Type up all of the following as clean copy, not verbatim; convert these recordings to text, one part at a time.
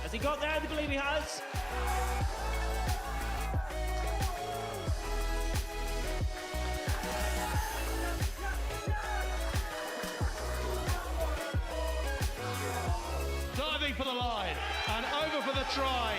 Has he got there? I believe he has. Diving for the line and over for the try.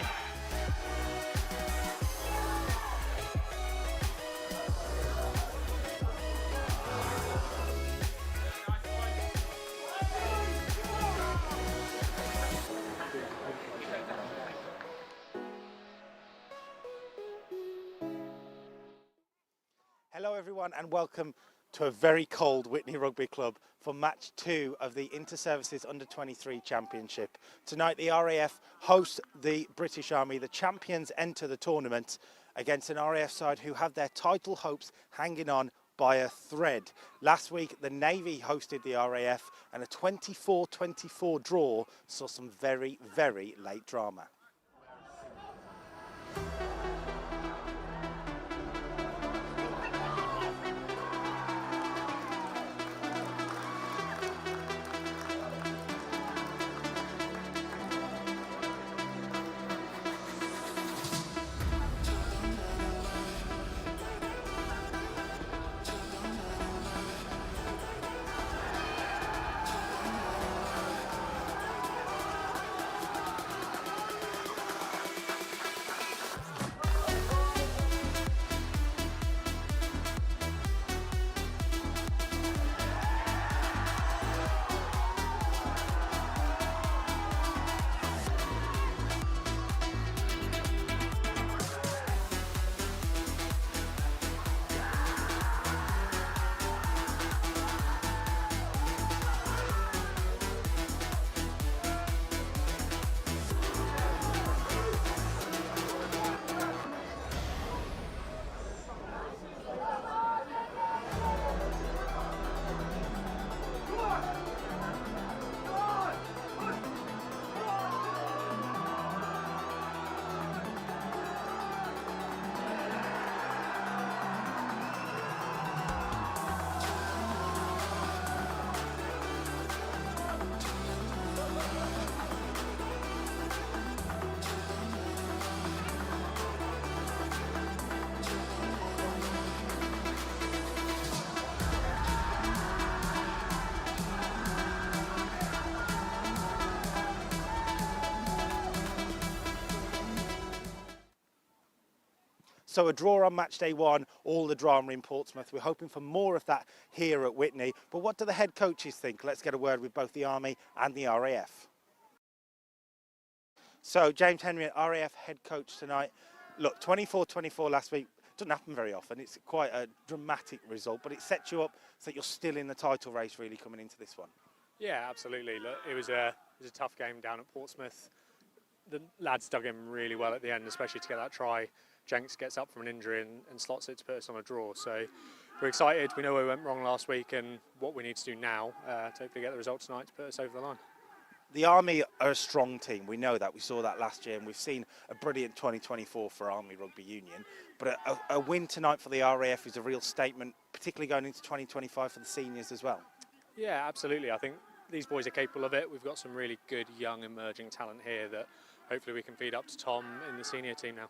Hello everyone and welcome to a very cold Witney Rugby Club for match 2 of the Inter-Services Under-23 Championship. Tonight the RAF host the British Army. The champions enter the tournament against an RAF side who have their title hopes hanging on by a thread. Last week the Navy hosted the RAF and a 24-24 draw saw some very, very late drama. So a draw on match day 1, all the drama in Portsmouth. We're hoping for more of that here at Witney. But what do the head coaches think? Let's get a word with both the Army and the RAF. So James Henry, RAF head coach tonight. Look, 24-24 last week doesn't happen very often. It's quite a dramatic result, but it sets you up so that you're still in the title race really coming into this one. Yeah, absolutely. Look, it was a tough game down at Portsmouth. The lads dug in really well at the end, especially to get that try. Jenks gets up from an injury and slots it to put us on a draw. So we're excited. We know where we went wrong last week and what we need to do now to hopefully get the result tonight to put us over the line. The Army are a strong team. We know that. We saw that last year, and we've seen a brilliant 2024 for Army Rugby Union. But a win tonight for the RAF is a real statement, particularly going into 2025 for the seniors as well. Yeah, absolutely. I think these boys are capable of it. We've got some really good young emerging talent here that hopefully we can feed up to Tom in the senior team now.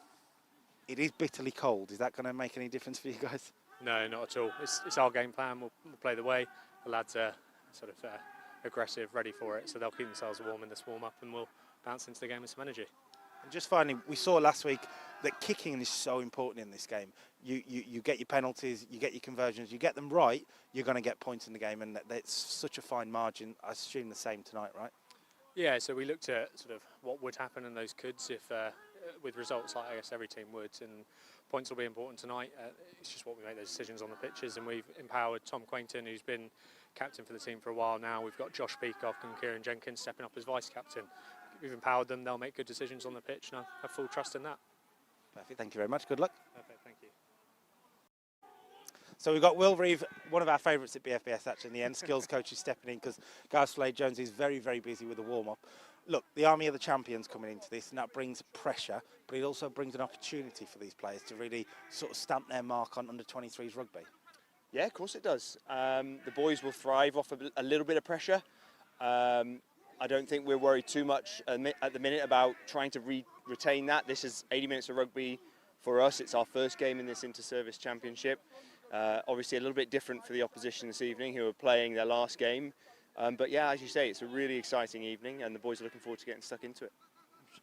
It is bitterly cold. Is that going to make any difference for you guys? No, not at all. It's our game plan. We'll play the way. The lads are sort of aggressive, ready for it, so they'll keep themselves warm in this warm-up and we'll bounce into the game with some energy. And just finally, we saw last week that kicking is so important in this game. You get your penalties, you get your conversions, you get them right, you're going to get points in the game, and it's such a fine margin. I assume the same tonight, right? Yeah, so we looked at sort of what would happen in those coulds if, with results like I guess every team would, and points will be important tonight. It's just what we make those decisions on the pitches, and we've empowered Tom Quainton, who's been captain for the team for a while now. We've got Josh Peacock and Kieran Jenkins stepping up as vice-captain. We've empowered them, they'll make good decisions on the pitch, and I have full trust in that. Perfect, thank you very much, good luck. Perfect, thank you. So we've got Will Reeve, one of our favourites at BFBS actually in the end, skills coach is stepping in because Gareth Slade-Jones is very, very busy with the warm-up. Look, the Army are the champions coming into this, and that brings pressure, but it also brings an opportunity for these players to really sort of stamp their mark on under-23s rugby. Yeah, of course it does. The boys will thrive off a little bit of pressure. I don't think we're worried too much at the minute about trying to retain that. This is 80 minutes of rugby for us. It's our first game in this inter-service championship. Obviously a little bit different for the opposition this evening, who are playing their last game. But yeah, as you say, it's a really exciting evening and the boys are looking forward to getting stuck into it.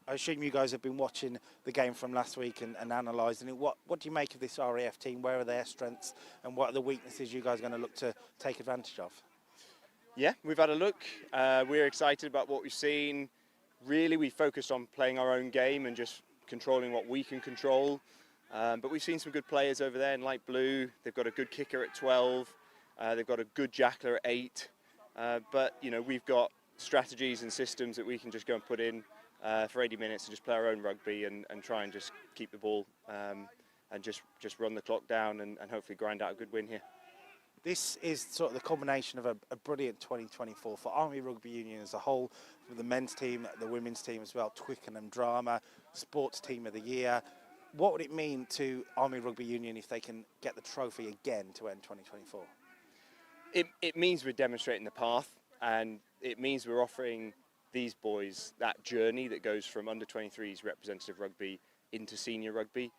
I assume you guys have been watching the game from last week and analysing it. What do you make of this RAF team? Where are their strengths and what are the weaknesses you guys are going to look to take advantage of? Yeah, we've had a look. We're excited about what we've seen. Really, we focused on playing our own game and just controlling what we can control. But we've seen some good players over there in light blue. They've got a good kicker at 12. They've got a good jackler at 8. But, you know, we've got strategies and systems that we can just go and put in for 80 minutes and just play our own rugby and try and just keep the ball and just run the clock down and hopefully grind out a good win here. This is sort of the combination of a brilliant 2024 for Army Rugby Union as a whole, with the men's team, the women's team as well, Twickenham Drama, Sports Team of the Year. What would it mean to Army Rugby Union if they can get the trophy again to end 2024? It means we're demonstrating the path, and it means we're offering these boys that journey that goes from under-23s representative rugby into senior rugby.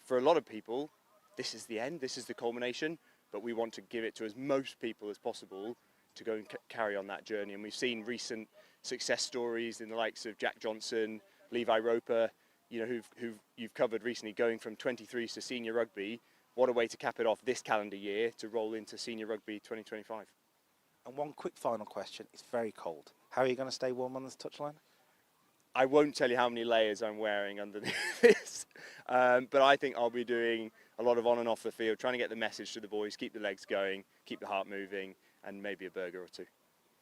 For a lot of people, this is the end, this is the culmination, but we want to give it to as most people as possible to go and carry on that journey. And we've seen recent success stories in the likes of Jack Johnson, Levi Roper, you know, who you've covered recently, going from 23s to senior rugby. What a way to cap it off this calendar year to roll into senior rugby 2025. And one quick final question, it's very cold. How are you going to stay warm on this touchline? I won't tell you how many layers I'm wearing underneath this, but I think I'll be doing a lot of on and off the field, trying to get the message to the boys, keep the legs going, keep the heart moving, and maybe a burger or two.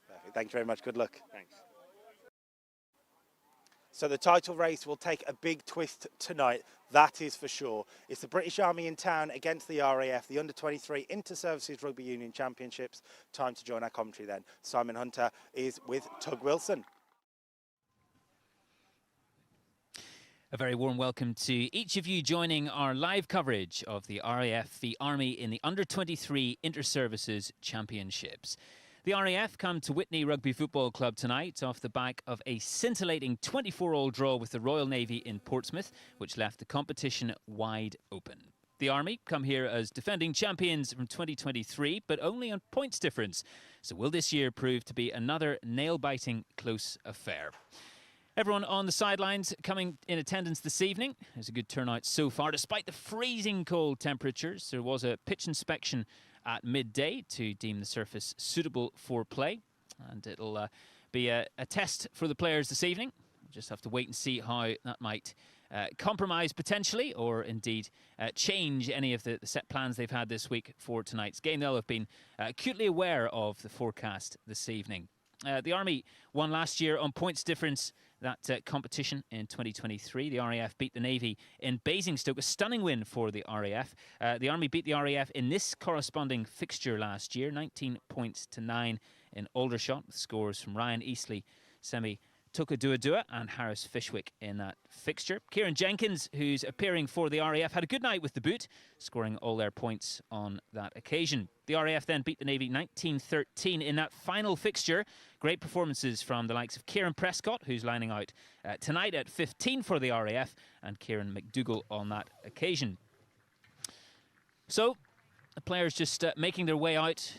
Perfect. Thank you very much, good luck. Thanks. So the title race will take a big twist tonight, that is for sure. It's the British Army in town against the RAF, the under-23 Inter-Services Rugby Union Championships. Time to join our commentary then. Simon Hunter is with Tug Wilson. A very warm welcome to each of you joining our live coverage of the RAF, the Army in the Under-23 Inter-Services Championships. The RAF come to Witney Rugby Football Club tonight off the back of a scintillating 24-all draw with the Royal Navy in Portsmouth, which left the competition wide open. The Army come here as defending champions from 2023, but only on points difference. So will this year prove to be another nail-biting close affair? Everyone on the sidelines coming in attendance this evening. There's a good turnout so far. Despite the freezing cold temperatures, there was a pitch inspection at midday to deem the surface suitable for play. And it'll be a test for the players this evening. We'll just have to wait and see how that might compromise potentially, or indeed change any of the set plans they've had this week for tonight's game. They'll have been acutely aware of the forecast this evening. The Army won last year on points difference that competition in 2023. The RAF beat the Navy in Basingstoke, a stunning win for the RAF. The Army beat the RAF in this corresponding fixture last year, 19 points to 9 in Aldershot, with scores from Ryan Eastley, Semi Tukaduadua and Harris Fishwick in that fixture. Kieran Jenkins, who's appearing for the RAF, had a good night with the boot, scoring all their points on that occasion. The RAF then beat the Navy 19-13 in that final fixture. Great performances from the likes of Kieran Prescott, who's lining out tonight at 15 for the RAF, and Kieran McDougall on that occasion. So, the players just making their way out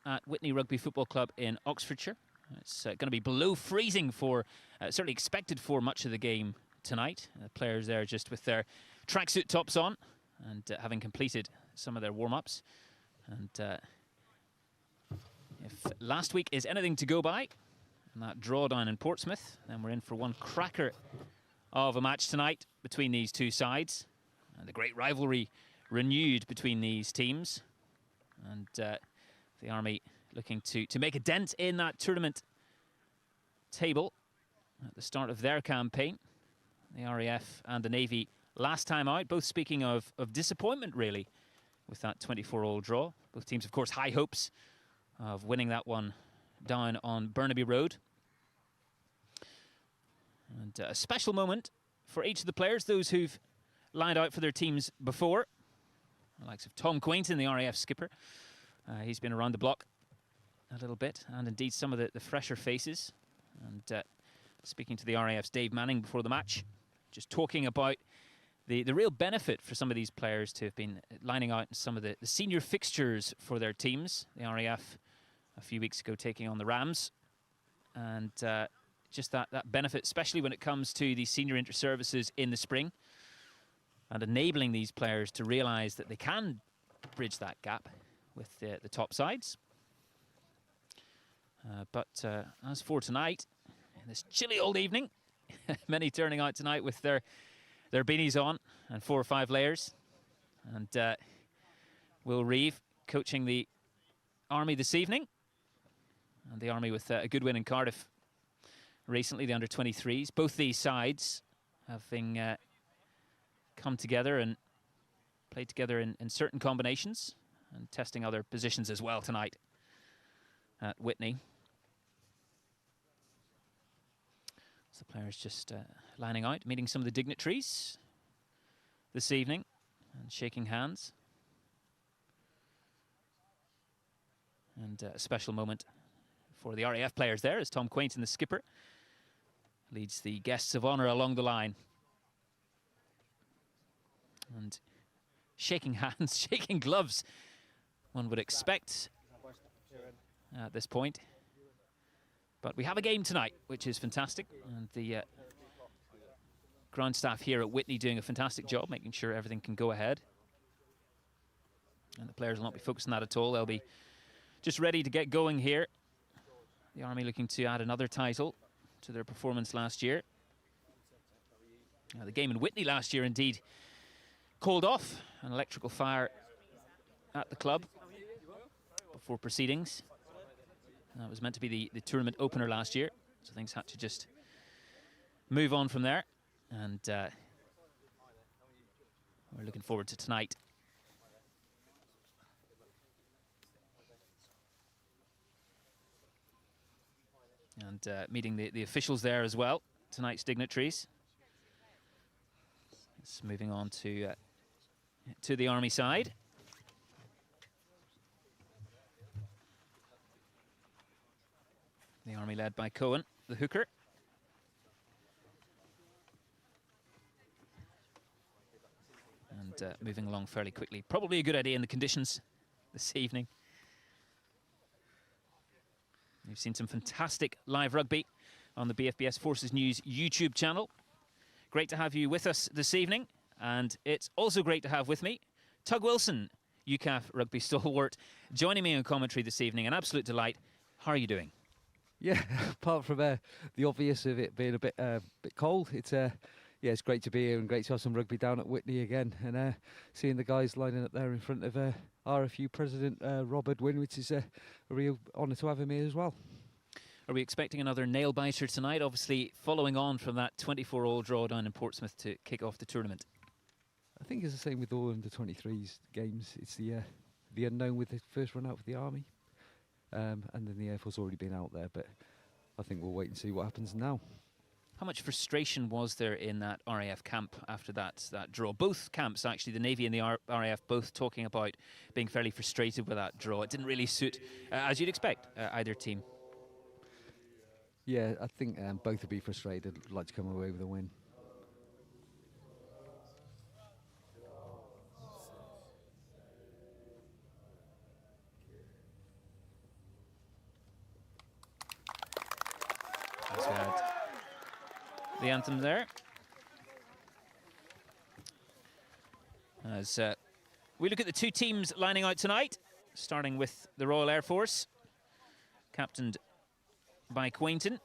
at Witney Rugby Football Club in Oxfordshire. It's going to be below freezing for, certainly expected for much of the game tonight. The players there just with their tracksuit tops on and having completed some of their warm-ups. And if last week is anything to go by, and that draw down in Portsmouth, then we're in for one cracker of a match tonight between these two sides. And the great rivalry renewed between these teams. And the Army looking to make a dent in that tournament table at the start of their campaign. The RAF and the Navy last time out, both speaking of disappointment really with that 24-all draw. Both teams, of course, high hopes of winning that one down on Burnaby Road. And a special moment for each of the players, those who've lined out for their teams before. The likes of Tom Quainton, the RAF skipper. He's been around the block a little bit, and indeed some of the fresher faces. And speaking to the RAF's Dave Manning before the match, just talking about the real benefit for some of these players to have been lining out in some of the senior fixtures for their teams. The RAF a few weeks ago taking on the Rams, and just that benefit, especially when it comes to the senior inter-services in the spring, and enabling these players to realise that they can bridge that gap with the top sides. But as for tonight, in this chilly old evening, many turning out tonight with their beanies on and 4 or 5 layers. And Will Reeve coaching the Army this evening. And the Army with a good win in Cardiff recently, the under-23s. Both these sides having come together and played together in certain combinations and testing other positions as well tonight at Witney. So the players just lining out, meeting some of the dignitaries this evening and shaking hands. And a special moment for the RAF players there as Tom Quainton, the skipper, leads the guests of honour along the line. And shaking hands, shaking gloves, one would expect at this point. But we have a game tonight, which is fantastic. And the ground staff here at Witney doing a fantastic job, making sure everything can go ahead. And the players will not be focused on that at all. They'll be just ready to get going here. The Army looking to add another title to their performance last year. The game in Witney last year indeed called off an electrical fire at the club before proceedings. That was meant to be the tournament opener last year, so things had to just move on from there. And we're looking forward to tonight. And meeting the officials there as well, tonight's dignitaries. It's moving on to the Army side. The Army led by Cohen, the hooker. And moving along fairly quickly. Probably a good idea in the conditions this evening. You've seen some fantastic live rugby on the BFBS Forces News YouTube channel. Great to have you with us this evening. And it's also great to have with me Tug Wilson, UCAF rugby stalwart, joining me on commentary this evening. An absolute delight. How are you doing? Yeah, apart from the obvious of it being a bit cold, it's yeah, Yeah, it's great to be here and great to have some rugby down at Witney again, and seeing the guys lining up there in front of RFU President Rob Edwin, which is a real honour to have him here as well. Are we expecting another nail-biter tonight? Obviously, following on from that 24-all draw down in Portsmouth to kick off the tournament. I think it's the same with all under-23s games. It's the unknown with the first run out for the Army, and then the Air Force already been out there, but I think we'll wait and see what happens now. How much frustration was there in that RAF camp after that draw? Both camps, actually, the Navy and the RAF, both talking about being fairly frustrated with that draw. It didn't really suit, as you'd expect, either team. Yeah, I think both would be frustrated. I'd like to come away with a win. That's good. The anthem there. As we look at the two teams lining out tonight, starting with the Royal Air Force, captained by Quainton,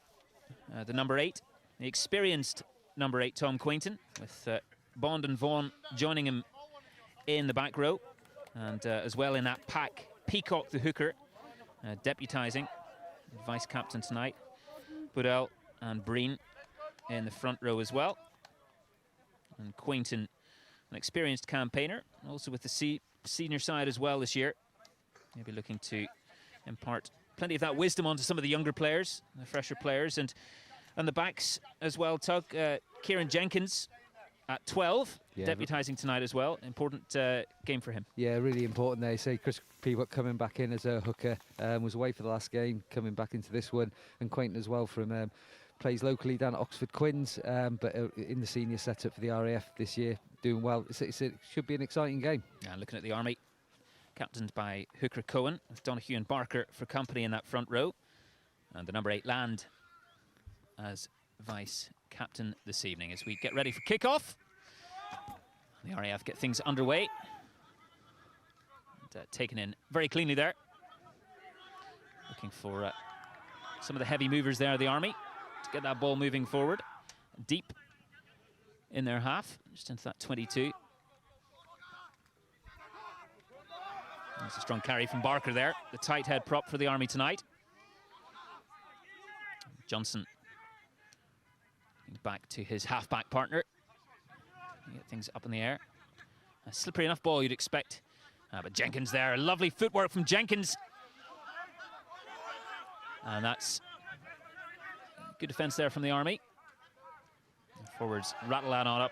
the number 8, the experienced number 8, Tom Quainton, with Bond and Vaughan joining him in the back row, and as well in that pack, Peacock the hooker, deputising, vice captain tonight, Budell and Breen in the front row as well. And Quainton, an experienced campaigner, also with the senior side as well this year. He'll be looking to impart plenty of that wisdom onto some of the younger players, the fresher players, and the backs as well. Tug, Kieran Jenkins at 12, yeah, deputising tonight as well. Important game for him. Yeah, really important there. Say Chris Peacock coming back in as a hooker, was away for the last game, coming back into this one, and Quainton as well from plays locally down at Oxford Quins, but in the senior setup for the RAF this year, doing well. It should be an exciting game. Yeah, looking at the Army, captained by hooker Cohen, with Donoghue and Barker for company in that front row, and the number 8 Land as vice captain this evening as we get ready for kick-off. The RAF get things underway. And, taken in very cleanly there. Looking for some of the heavy movers there, the Army, to get that ball moving forward. Deep in their half, just into that 22. That's a strong carry from Barker there, the tight head prop for the Army tonight. Johnson back to his half-back partner. Get things up in the air. A slippery enough ball you'd expect. But Jenkins there, lovely footwork from Jenkins. And that's good defence there from the Army. Forwards rattle that on up.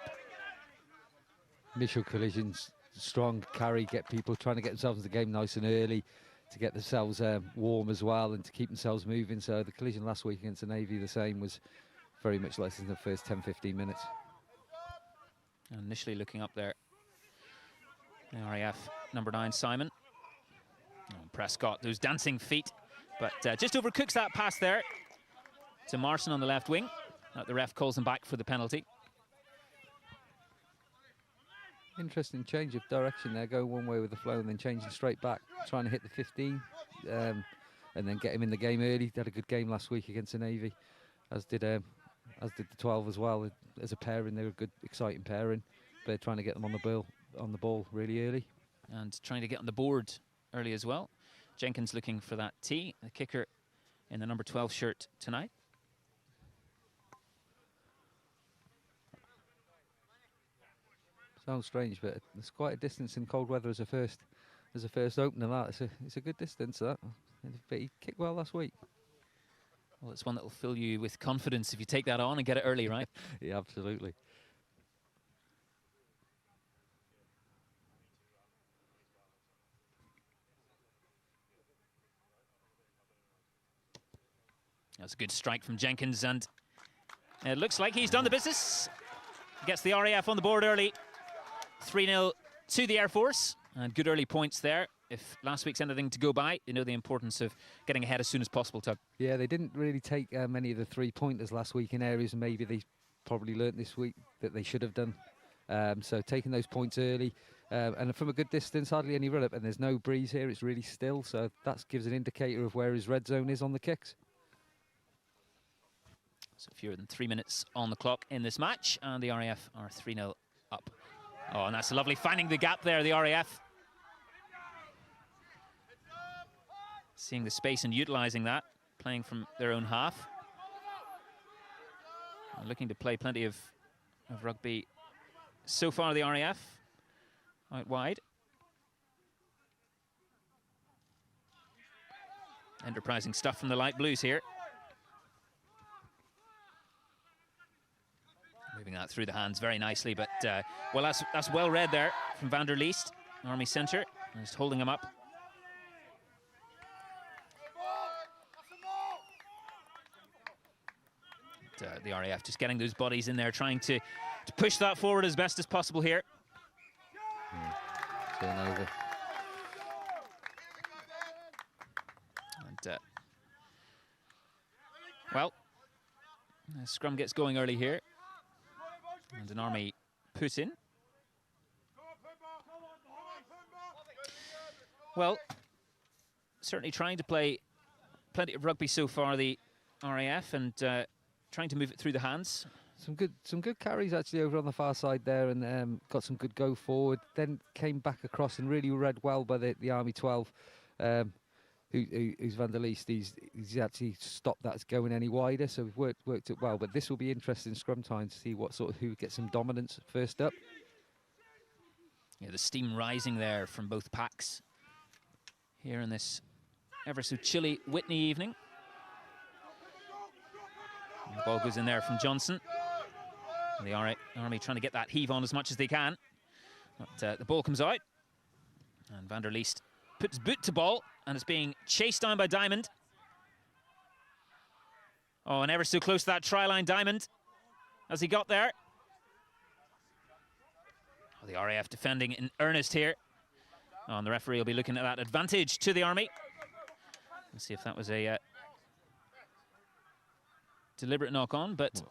Initial collisions, strong carry, get people trying to get themselves into the game nice and early, to get themselves warm as well and to keep themselves moving. So the collision last week against the Navy, the same, was very much less than the first 10-15 minutes. Initially looking up there, the RAF number 9 Simon. Oh, Prescott, those dancing feet, but just overcooks that pass there to Marson on the left wing. The ref calls him back for the penalty. Interesting change of direction there, going one way with the flow and then changing straight back, trying to hit the 15 and then get him in the game early. He had a good game last week against the Navy, as did the 12 as well. As a pairing, they were a good, exciting pairing. They're trying to get them on the ball really early. And trying to get on the board early as well. Jenkins looking for that tee, the kicker in the number 12 shirt tonight. Sounds strange, but it's quite a distance in cold weather as a first opener. That it's a good distance. That, but he kicked well last week. Well, it's one that will fill you with confidence if you take that on and get it early, right? Yeah, absolutely. That's a good strike from Jenkins, and it looks like he's done the business. Gets the RAF on the board early. 3-0 to the Air Force, and good early points there. If last week's anything to go by, you know the importance of getting ahead as soon as possible, Tug. Yeah, they didn't really take many of the 3-pointers last week in areas maybe they probably learnt this week that they should have done. So taking those points early, and from a good distance, hardly any run-up, and there's no breeze here, it's really still, so that gives an indicator of where his red zone is on the kicks. So fewer than 3 minutes on the clock in this match, and the RAF are 3-0 up. Oh, and that's lovely, finding the gap there, the RAF. Seeing the space and utilising that, playing from their own half. And looking to play plenty of rugby so far, the RAF out wide. Enterprising stuff from the light blues here. Moving that through the hands very nicely, but well, that's well read there from Van der Leest, Army centre, just holding him up. And, the RAF just getting those bodies in there, trying to push that forward as best as possible here. Turnover. And well, the scrum gets going early here. And an Army put in. Well, certainly trying to play plenty of rugby so far, the RAF, and trying to move it through the hands. Some good carries actually over on the far side there, and got some good go forward. Then came back across and really read well by the Army 12. Who's Van der Leest. He's actually stopped that going any wider, so we've worked it well. But this will be interesting scrum time to see who gets some dominance first up. Yeah, the steam rising there from both packs here in this ever so chilly Witney evening. And the ball goes in there from Johnson. And the Army trying to get that heave on as much as they can. But the ball comes out, and Van der Leest puts boot to ball, and it's being chased down by Diamond. Oh, and ever so close to that try line, Diamond, as he got there. Oh, the RAF defending in earnest here. Oh, and the referee will be looking at that advantage to the Army. Let's see if that was a deliberate knock-on, but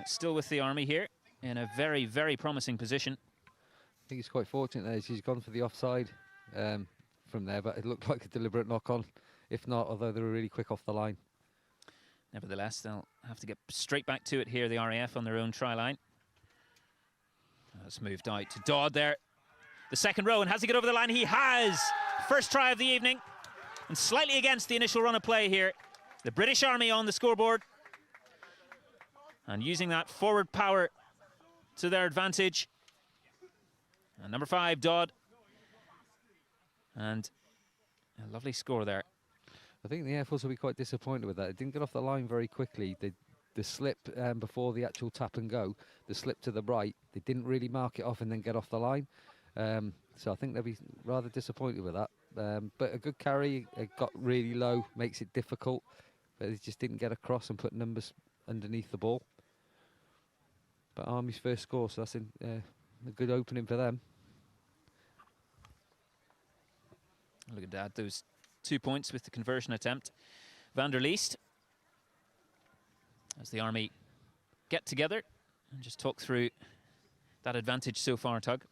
it's still with the Army here in a very, very promising position. I think he's quite fortunate there. He's gone for the offside from there, but it looked like a deliberate knock-on. If not, although they were really quick off the line. Nevertheless, they'll have to get straight back to it here, the RAF, on their own try line. That's moved out to Dodd there. The second row, and has he got over the line? He has! First try of the evening, and slightly against the initial run of play here. The British Army on the scoreboard, and using that forward power to their advantage. And number 5, Dodd. And a lovely score there. I think the Air Force will be quite disappointed with that. It didn't get off the line very quickly. The slip before the actual tap and go, the slip to the right, they didn't really mark it off and then get off the line. So I think they'll be rather disappointed with that. But a good carry, it got really low, makes it difficult. But they just didn't get across and put numbers underneath the ball. But Army's first score, so that's a good opening for them. Looking to add those 2 points with the conversion attempt. Van der Leest, as the Army get together and just talk through that advantage so far, Tug.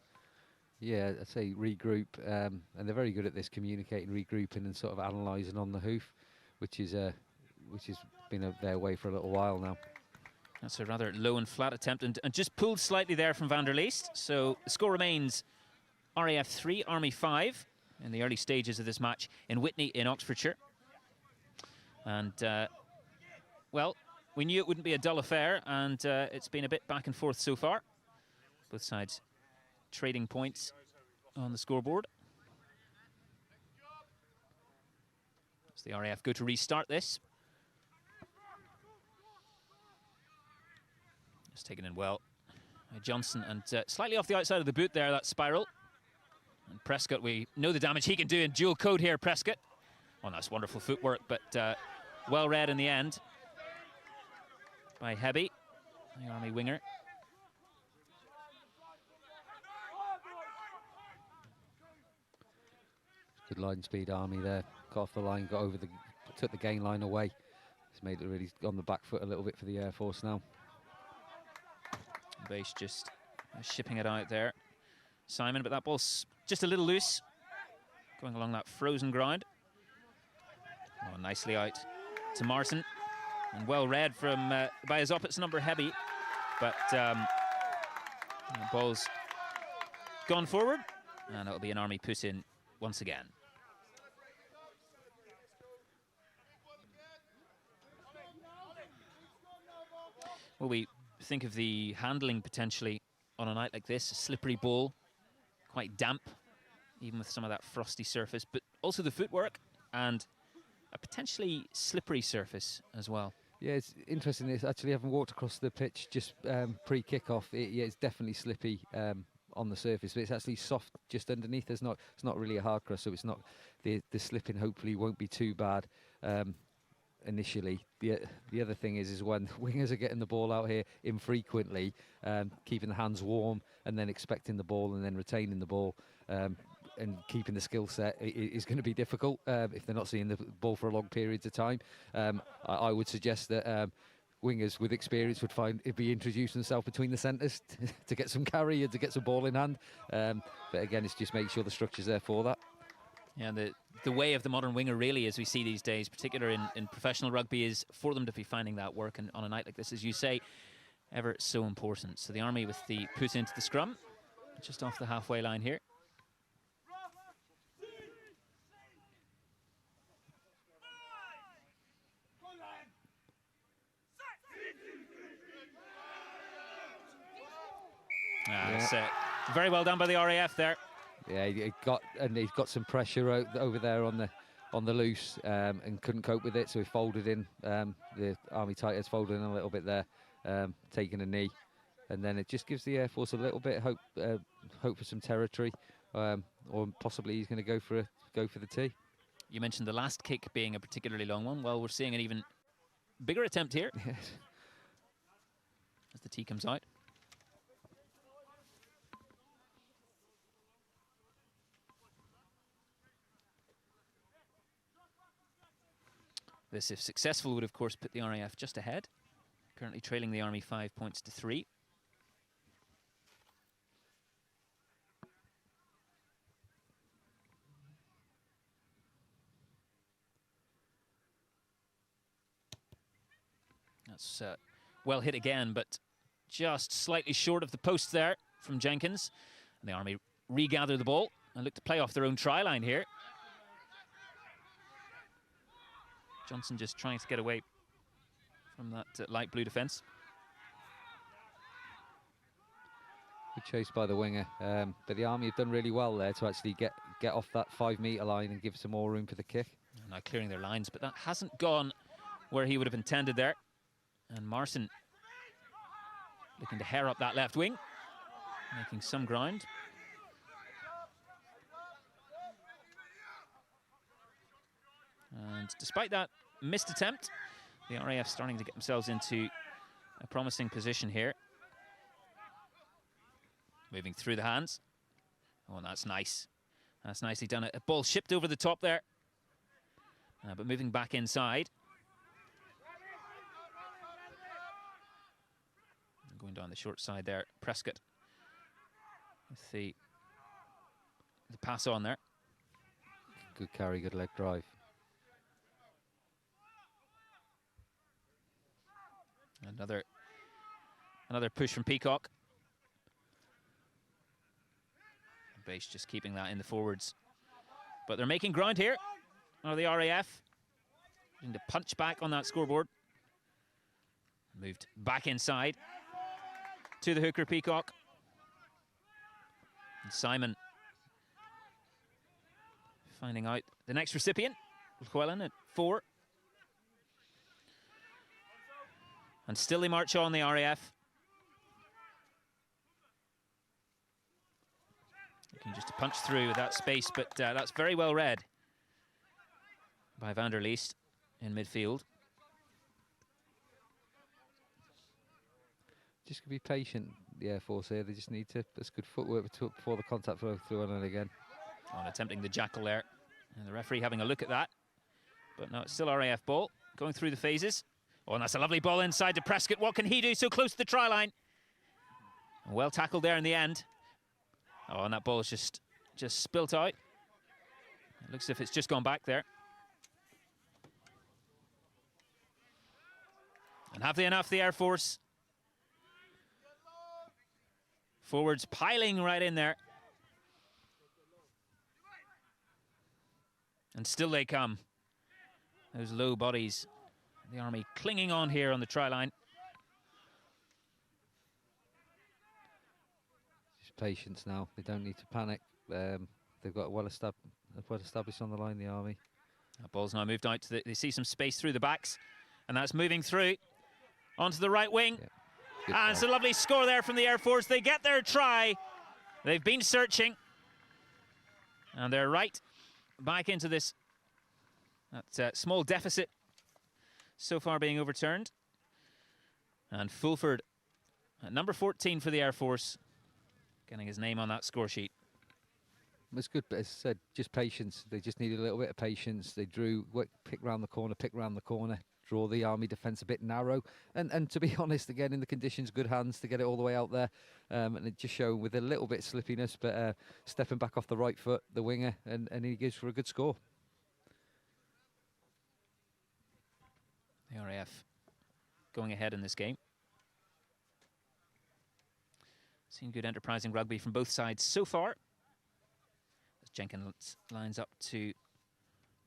Yeah, I'd say regroup, and they're very good at this, communicating, regrouping, and sort of analysing on the hoof, which has been their way for a little while now. That's a rather low and flat attempt, and just pulled slightly there from Van der Leest. So the score remains RAF 3, Army 5 in the early stages of this match in Witney in Oxfordshire. And, well, we knew it wouldn't be a dull affair, and it's been a bit back and forth so far. Both sides trading points on the scoreboard. As the RAF go to restart this. Just taken in well by Johnson, and slightly off the outside of the boot there, that spiral. And Prescott, we know the damage he can do in dual code here, Prescott. Oh, that's wonderful footwork, but well read in the end by Hebby, the Army winger. Good line speed Army there. Got off the line, got over took the gain line away. It's made it really on the back foot a little bit for the Air Force now. Base just shipping it out there. Simon, but that ball's just a little loose. Going along that frozen ground. Oh, nicely out to Marson. And well read from by his opposite number, Hebby. But the ball's gone forward, and it'll be an Army put-in once again. Well, we think of the handling potentially on a night like this, a slippery ball, quite damp, even with some of that frosty surface, but also the footwork and a potentially slippery surface as well. Yeah, it's interesting. It's actually, having walked across the pitch just pre-kick-off, yeah, it's definitely slippy on the surface, but it's actually soft just underneath. It's not really a hard crust, so it's not the slipping. Hopefully, won't be too bad initially. The other thing is when wingers are getting the ball out here infrequently, keeping the hands warm and then expecting the ball and then retaining the ball. And keeping the skill set is going to be difficult if they're not seeing the ball for a long periods of time. I would suggest that wingers with experience would find it'd be introducing themselves between the centres to get some carry and to get some ball in hand. But again, it's just making sure the structure's there for that. Yeah, the way of the modern winger, really, as we see these days, particularly in professional rugby, is for them to be finding that work. And on a night like this, as you say, ever so important. So the Army with the put into the scrum, just off the halfway line here. Very well done by the RAF there. Yeah, he's got some pressure over there on the loose and couldn't cope with it, so he folded in. The Army tight heads folded in a little bit there, taking a knee, and then it just gives the Air Force a little bit of hope for some territory, or possibly he's going to go for the tee. You mentioned the last kick being a particularly long one. Well, we're seeing an even bigger attempt here. Yes. As the tee comes out. This, if successful, would of course put the RAF just ahead. Currently trailing the Army 5 points to 3. That's well hit again, but just slightly short of the post there from Jenkins. And the Army regather the ball and look to play off their own try line here. Johnson just trying to get away from that light blue defence. Good chase by the winger, but the Army have done really well there to actually get off that 5 metre line and give some more room for the kick. Now clearing their lines, but that hasn't gone where he would have intended there. And Marson looking to hair up that left wing, making some ground. And despite that missed attempt, the RAF starting to get themselves into a promising position here. Moving through the hands. Oh, and that's nice. That's nicely done. A ball shipped over the top there. But moving back inside. Going down the short side there, Prescott with the pass on there. Good carry, good leg drive. Another push from Peacock. Base just keeping that in the forwards. But they're making ground here. Oh, the RAF. Looking to punch back on that scoreboard. Moved back inside to the hooker, Peacock. And Simon finding out the next recipient, Llewellyn at 4. And still they march on, the RAF. Looking just to punch through that space, but that's very well read by Van der Leest in midfield. Just to be patient, the Air Force here. They just need to, that's good footwork before the contact throw on again. On attempting the jackal there. And the referee having a look at that. But no, it's still RAF ball, going through the phases. Oh, and that's a lovely ball inside to Prescott. What can he do so close to the try line? Well tackled there in the end. Oh, and that ball's just spilt out. It looks as if it's just gone back there. And have they enough, the Air Force? Forwards piling right in there. And still they come. Those low bodies. The Army clinging on here on the try line. Just patience now. They don't need to panic. They've got well established on the line, the Army. That ball's now moved out to they see some space through the backs, and that's moving through onto the right wing. Yeah. And it's a lovely score there from the Air Force. They get their try. They've been searching, and they're right back into this that small deficit so far being overturned. And Fulford at number 14 for the Air Force, getting his name on that score sheet. It's good, but as I said, just patience. They just needed a little bit of patience. They pick round the corner, draw the Army defence a bit narrow. And to be honest, again, in the conditions, good hands to get it all the way out there. And it just showed with a little bit of slippiness, but stepping back off the right foot, the winger, and he goes for a good score. The RAF going ahead in this game. Seen good enterprising rugby from both sides so far. As Jenkins lines up to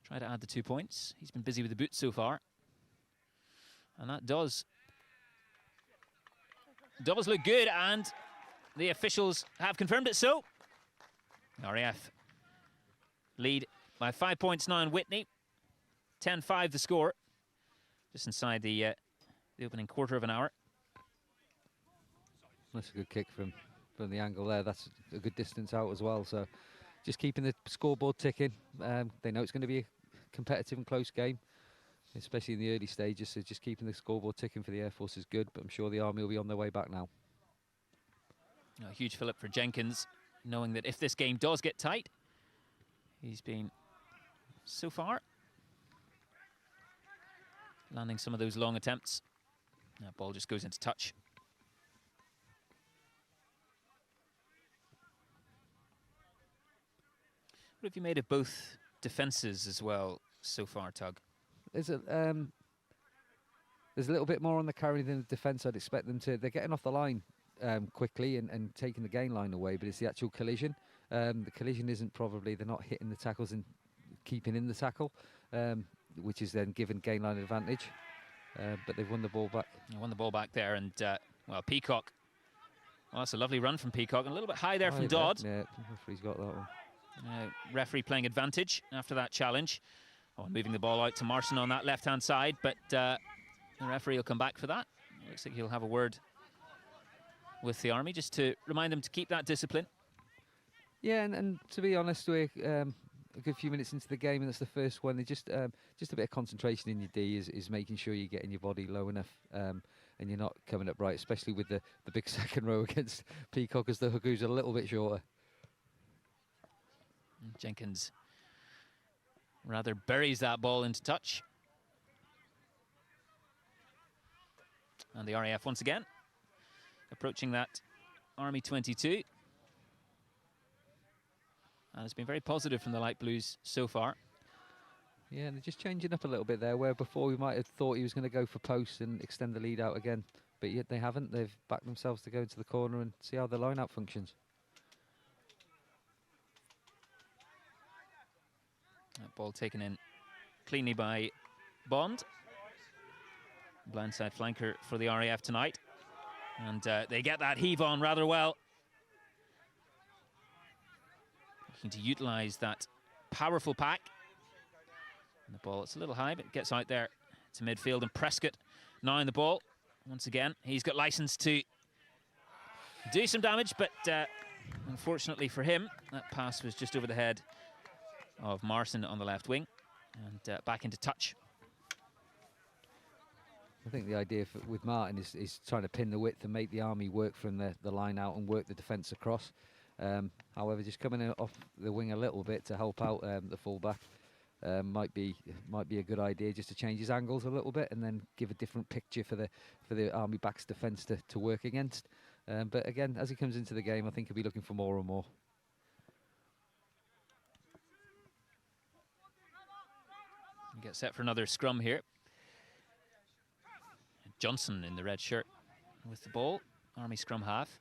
try to add the 2 points. He's been busy with the boots so far. And that does look good, and the officials have confirmed it so. RAF lead by 5 points now on Witney. 10-5 the score. Just inside the opening quarter of an hour. That's a good kick from the angle there. That's a good distance out as well. So just keeping the scoreboard ticking. They know it's going to be a competitive and close game, especially in the early stages. So just keeping the scoreboard ticking for the Air Force is good. But I'm sure the Army will be on their way back now. A huge fillip for Jenkins, knowing that if this game does get tight, he's been so far landing some of those long attempts. That ball just goes into touch. What have you made of both defences as well so far, Tug? There's a little bit more on the carry than the defence. I'd expect them to. They're getting off the line quickly and taking the gain line away, but it's the actual collision. The collision isn't probably, they're not hitting the tackles and keeping in the tackle, which is then given gain line advantage. But they've won the ball back. They won the ball back there, and well, Peacock. Well, that's a lovely run from Peacock, and a little bit high there from Dodd. Yeah, referee's got that one. Referee playing advantage after that challenge. Oh, moving the ball out to Marson on that left-hand side, but the referee will come back for that. Looks like he'll have a word with the Army just to remind them to keep that discipline. Yeah, and to be honest, we're a good few minutes into the game, and that's the first one. They just a bit of concentration in your D is making sure you're getting your body low enough, and you're not coming up right, especially with the big second row against Peacock, as the hooker's a little bit shorter. Jenkins rather buries that ball into touch. And the RAF once again approaching that Army 22. And it's been very positive from the light blues so far. Yeah, and they're just changing up a little bit there, where before we might have thought he was going to go for posts and extend the lead out again. But yet they haven't. They've backed themselves to go into the corner and see how the line-out functions. That ball taken in cleanly by Bond. Blindside flanker for the RAF tonight. And they get that heave on rather well. Looking to utilise that powerful pack. And the ball, it's a little high, but it gets out there to midfield. And Prescott now in the ball. Once again, he's got licence to do some damage, but unfortunately for him, that pass was just over the head of Marson on the left wing. And back into touch. I think the idea with Martin is trying to pin the width and make the Army work from the line out and work the defence across. However, just coming off the wing a little bit to help out the fullback might be a good idea, just to change his angles a little bit and then give a different picture for the Army back's defence to work against. But again, as he comes into the game, I think he'll be looking for more and more. Get set for another scrum here. Johnson in the red shirt with the ball. Army scrum half.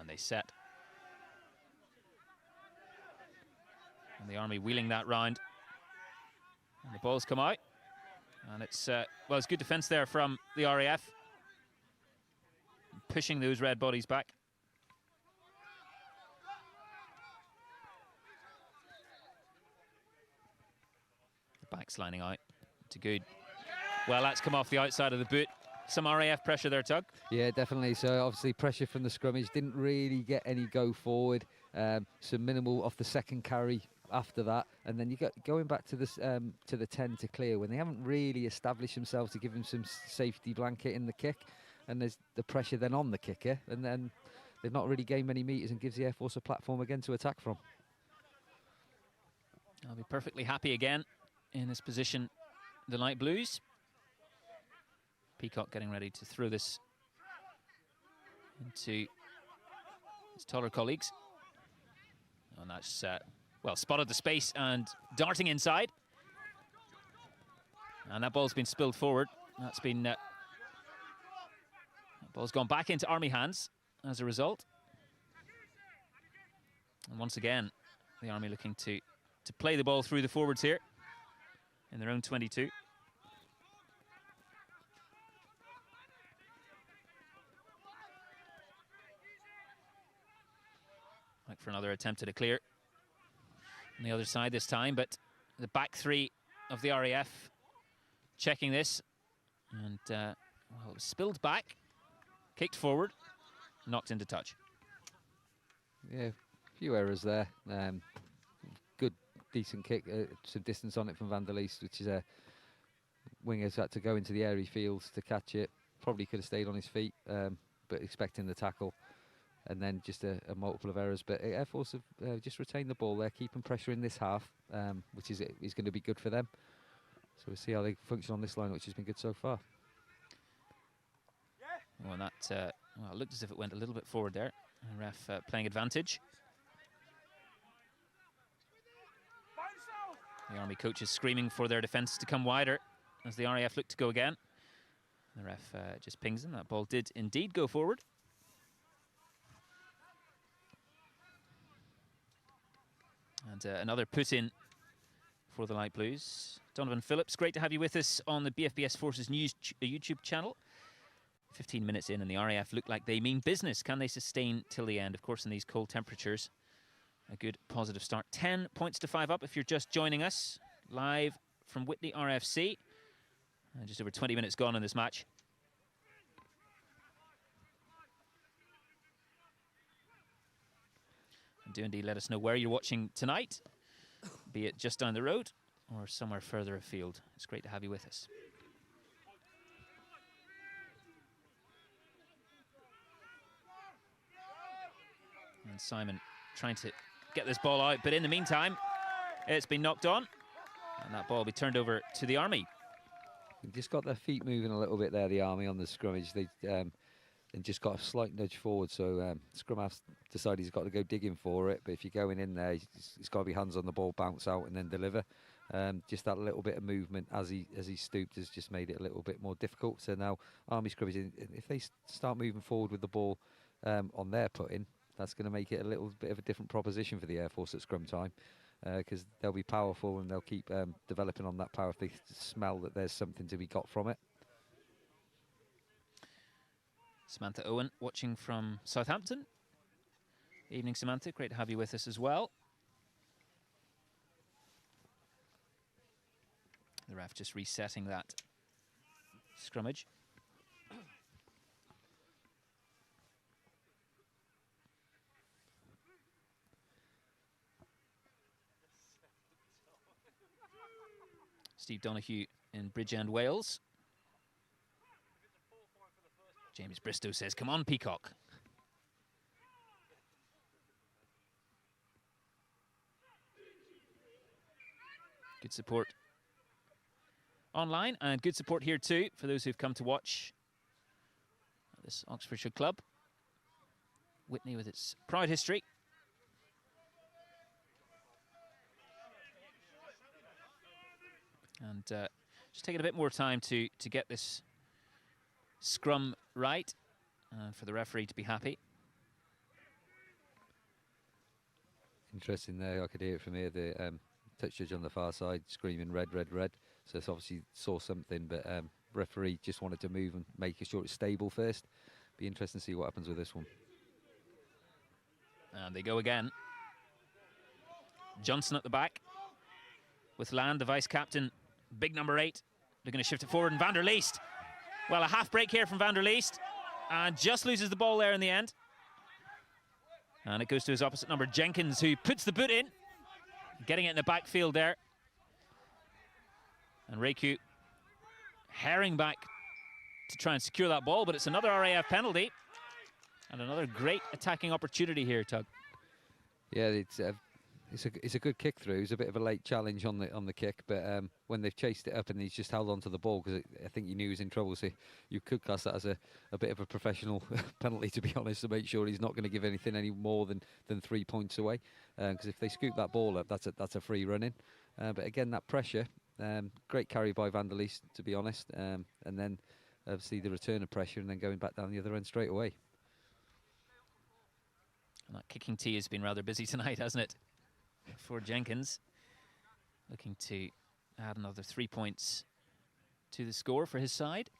And they set. And the Army wheeling that round. And the ball's come out. And it's, well, it's good defence there from the RAF. Pushing those red bodies back. The back's lining out to good. Well, that's come off the outside of the boot. Some RAF pressure there, Tug. Yeah, definitely. So obviously pressure from the scrummage. Didn't really get any go forward. Some minimal off the second carry after that, and then you got going back to this to the 10 to clear when they haven't really established themselves to give him some safety blanket in the kick, and there's the pressure then on the kicker, and then they've not really gained many metres and gives the Air Force a platform again to attack from. I'll be perfectly happy again in this position, the light blues. Peacock getting ready to throw this into his taller colleagues. And that's, well, spotted the space and darting inside. And that ball's been spilled forward. That's been, that ball's gone back into Army hands as a result. And once again, the Army looking to play the ball through the forwards here in their own 22. Like for another attempt at a clear on the other side this time, but the back three of the RAF checking this, and well, it was spilled back, kicked forward, knocked into touch. Yeah, a few errors there. Good, decent kick, some distance on it from Van der Leest, which is a winger's had to go into the airy fields to catch it. Probably could have stayed on his feet, but expecting the tackle. And then just a multiple of errors. But Air Force have just retained the ball there, keeping pressure in this half, which is going to be good for them. So we'll see how they function on this line, which has been good so far. Well, that well, it looked as if it went a little bit forward there. RAF playing advantage. The Army coach is screaming for their defence to come wider as the RAF look to go again. The ref just pings them. That ball did indeed go forward. And another put-in for the Light Blues. Donovan Phillips, great to have you with us on the BFBS Forces News YouTube channel. 15 minutes in and the RAF look like they mean business. Can they sustain till the end? Of course, in these cold temperatures, a good positive start. 10 points to 5 up if you're just joining us. Live from Witney RFC. Just over 20 minutes gone in this match. Do indeed let us know where you're watching tonight, be it just down the road or somewhere further afield. It's great to have you with us. And Simon trying to get this ball out, but in the meantime, it's been knocked on, and that ball will be turned over to the Army. They've just got their feet moving a little bit there, the Army, on the scrummage. They and just got a slight nudge forward, so scrum half decided he's got to go digging for it, but if you're going in there, he's got to be hands on the ball, bounce out and then deliver. Just that little bit of movement as he stooped has just made it a little bit more difficult. So now Army scrummage, if they start moving forward with the ball on their put-in, that's going to make it a little bit of a different proposition for the Air Force at scrum time, because they'll be powerful and they'll keep developing on that power if they smell that there's something to be got from it. Samantha Owen watching from Southampton. Evening, Samantha. Great to have you with us as well. The ref just resetting that scrummage. Steve Donoghue in Bridgend, Wales. James Bristow says, come on, Peacock. Good support online and good support here too for those who've come to watch this Oxfordshire club. Witney with its proud history. And just taking a bit more time to get this scrum right, and for the referee to be happy. Interesting there, I could hear it from here, the touch judge on the far side screaming red, red, red. So it's obviously saw something, but referee just wanted to move and make sure it's stable first. Be interesting to see what happens with this one. And they go again. Johnson at the back. With Land, the vice-captain, big number 8. They're going to shift it forward, and Van der Leest. Well, a half break here from Van der Leest, and just loses the ball there in the end. And it goes to his opposite number, Jenkins, who puts the boot in, getting it in the backfield there. And Reku herring back to try and secure that ball, but it's another RAF penalty. And another great attacking opportunity here, Tug. Yeah, it's a good kick through. It's a bit of a late challenge on the kick, but when they've chased it up and he's just held on to the ball, because I think he knew he was in trouble, so you could class that as a bit of a professional penalty, to be honest, to make sure he's not going to give anything any more than 3 points away. Because if they scoop that ball up, that's a free run in. But again, that pressure, great carry by Van der Leest, to be honest, and then obviously the return of pressure and then going back down the other end straight away. And that kicking tee has been rather busy tonight, hasn't it? For Jenkins, looking to add another 3 points to the score for his side.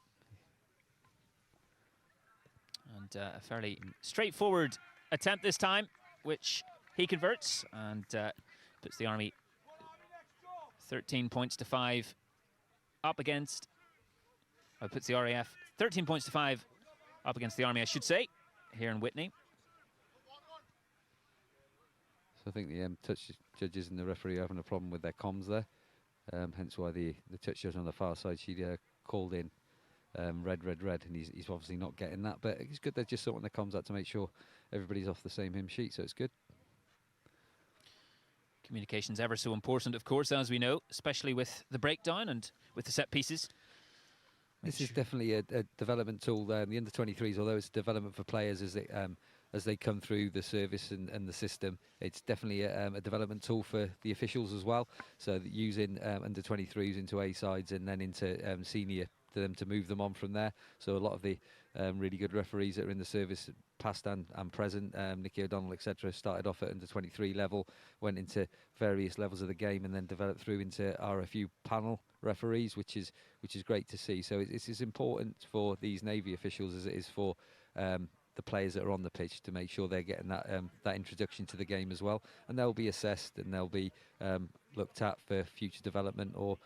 And a fairly straightforward attempt this time, which he converts and puts the Army 13 points to 5 up against, puts the RAF 13 points to 5 up against the Army, I should say, here in Witney. So I think the touch judges and the referee are having a problem with their comms there. Hence why the touch judge on the far side, she called in red, red, red, and he's obviously not getting that. But it's good they're just sorting their comms out to make sure everybody's off the same hymn sheet, so it's good. Communication's ever so important, of course, as we know, especially with the breakdown and with the set pieces. This is definitely a development tool. The under-23s, although it's development for players as they come through the service and the system, it's definitely a development tool for the officials as well. So that using under-23s into A sides and then into senior, to them to move them on from there. So a lot of the really good referees that are in the service, past and present, Nicky O'Donnell, etc., started off at under-23 level, went into various levels of the game, and then developed through into RFU panel referees, which is great to see. So it's as important for these Navy officials as it is for the players that are on the pitch, to make sure they're getting that introduction to the game as well, and they'll be assessed and they'll be looked at for future development, or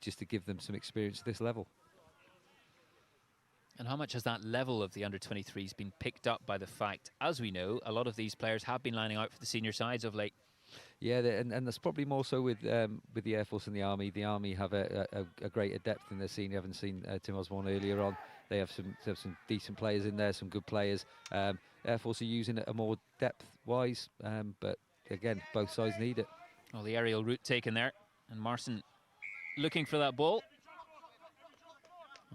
just to give them some experience at this level. And how much has that level of the under-23s been picked up by the fact, as we know, a lot of these players have been lining out for the senior sides of late? Yeah, and that's probably more so with the Air Force and the Army. The Army have a greater depth in their senior. I haven't seen Tim Osborne earlier on. They have some decent players in there, some good players. Air Force are using it more depth-wise, but again, both sides need it. Well, the aerial route taken there, and Marson looking for that ball.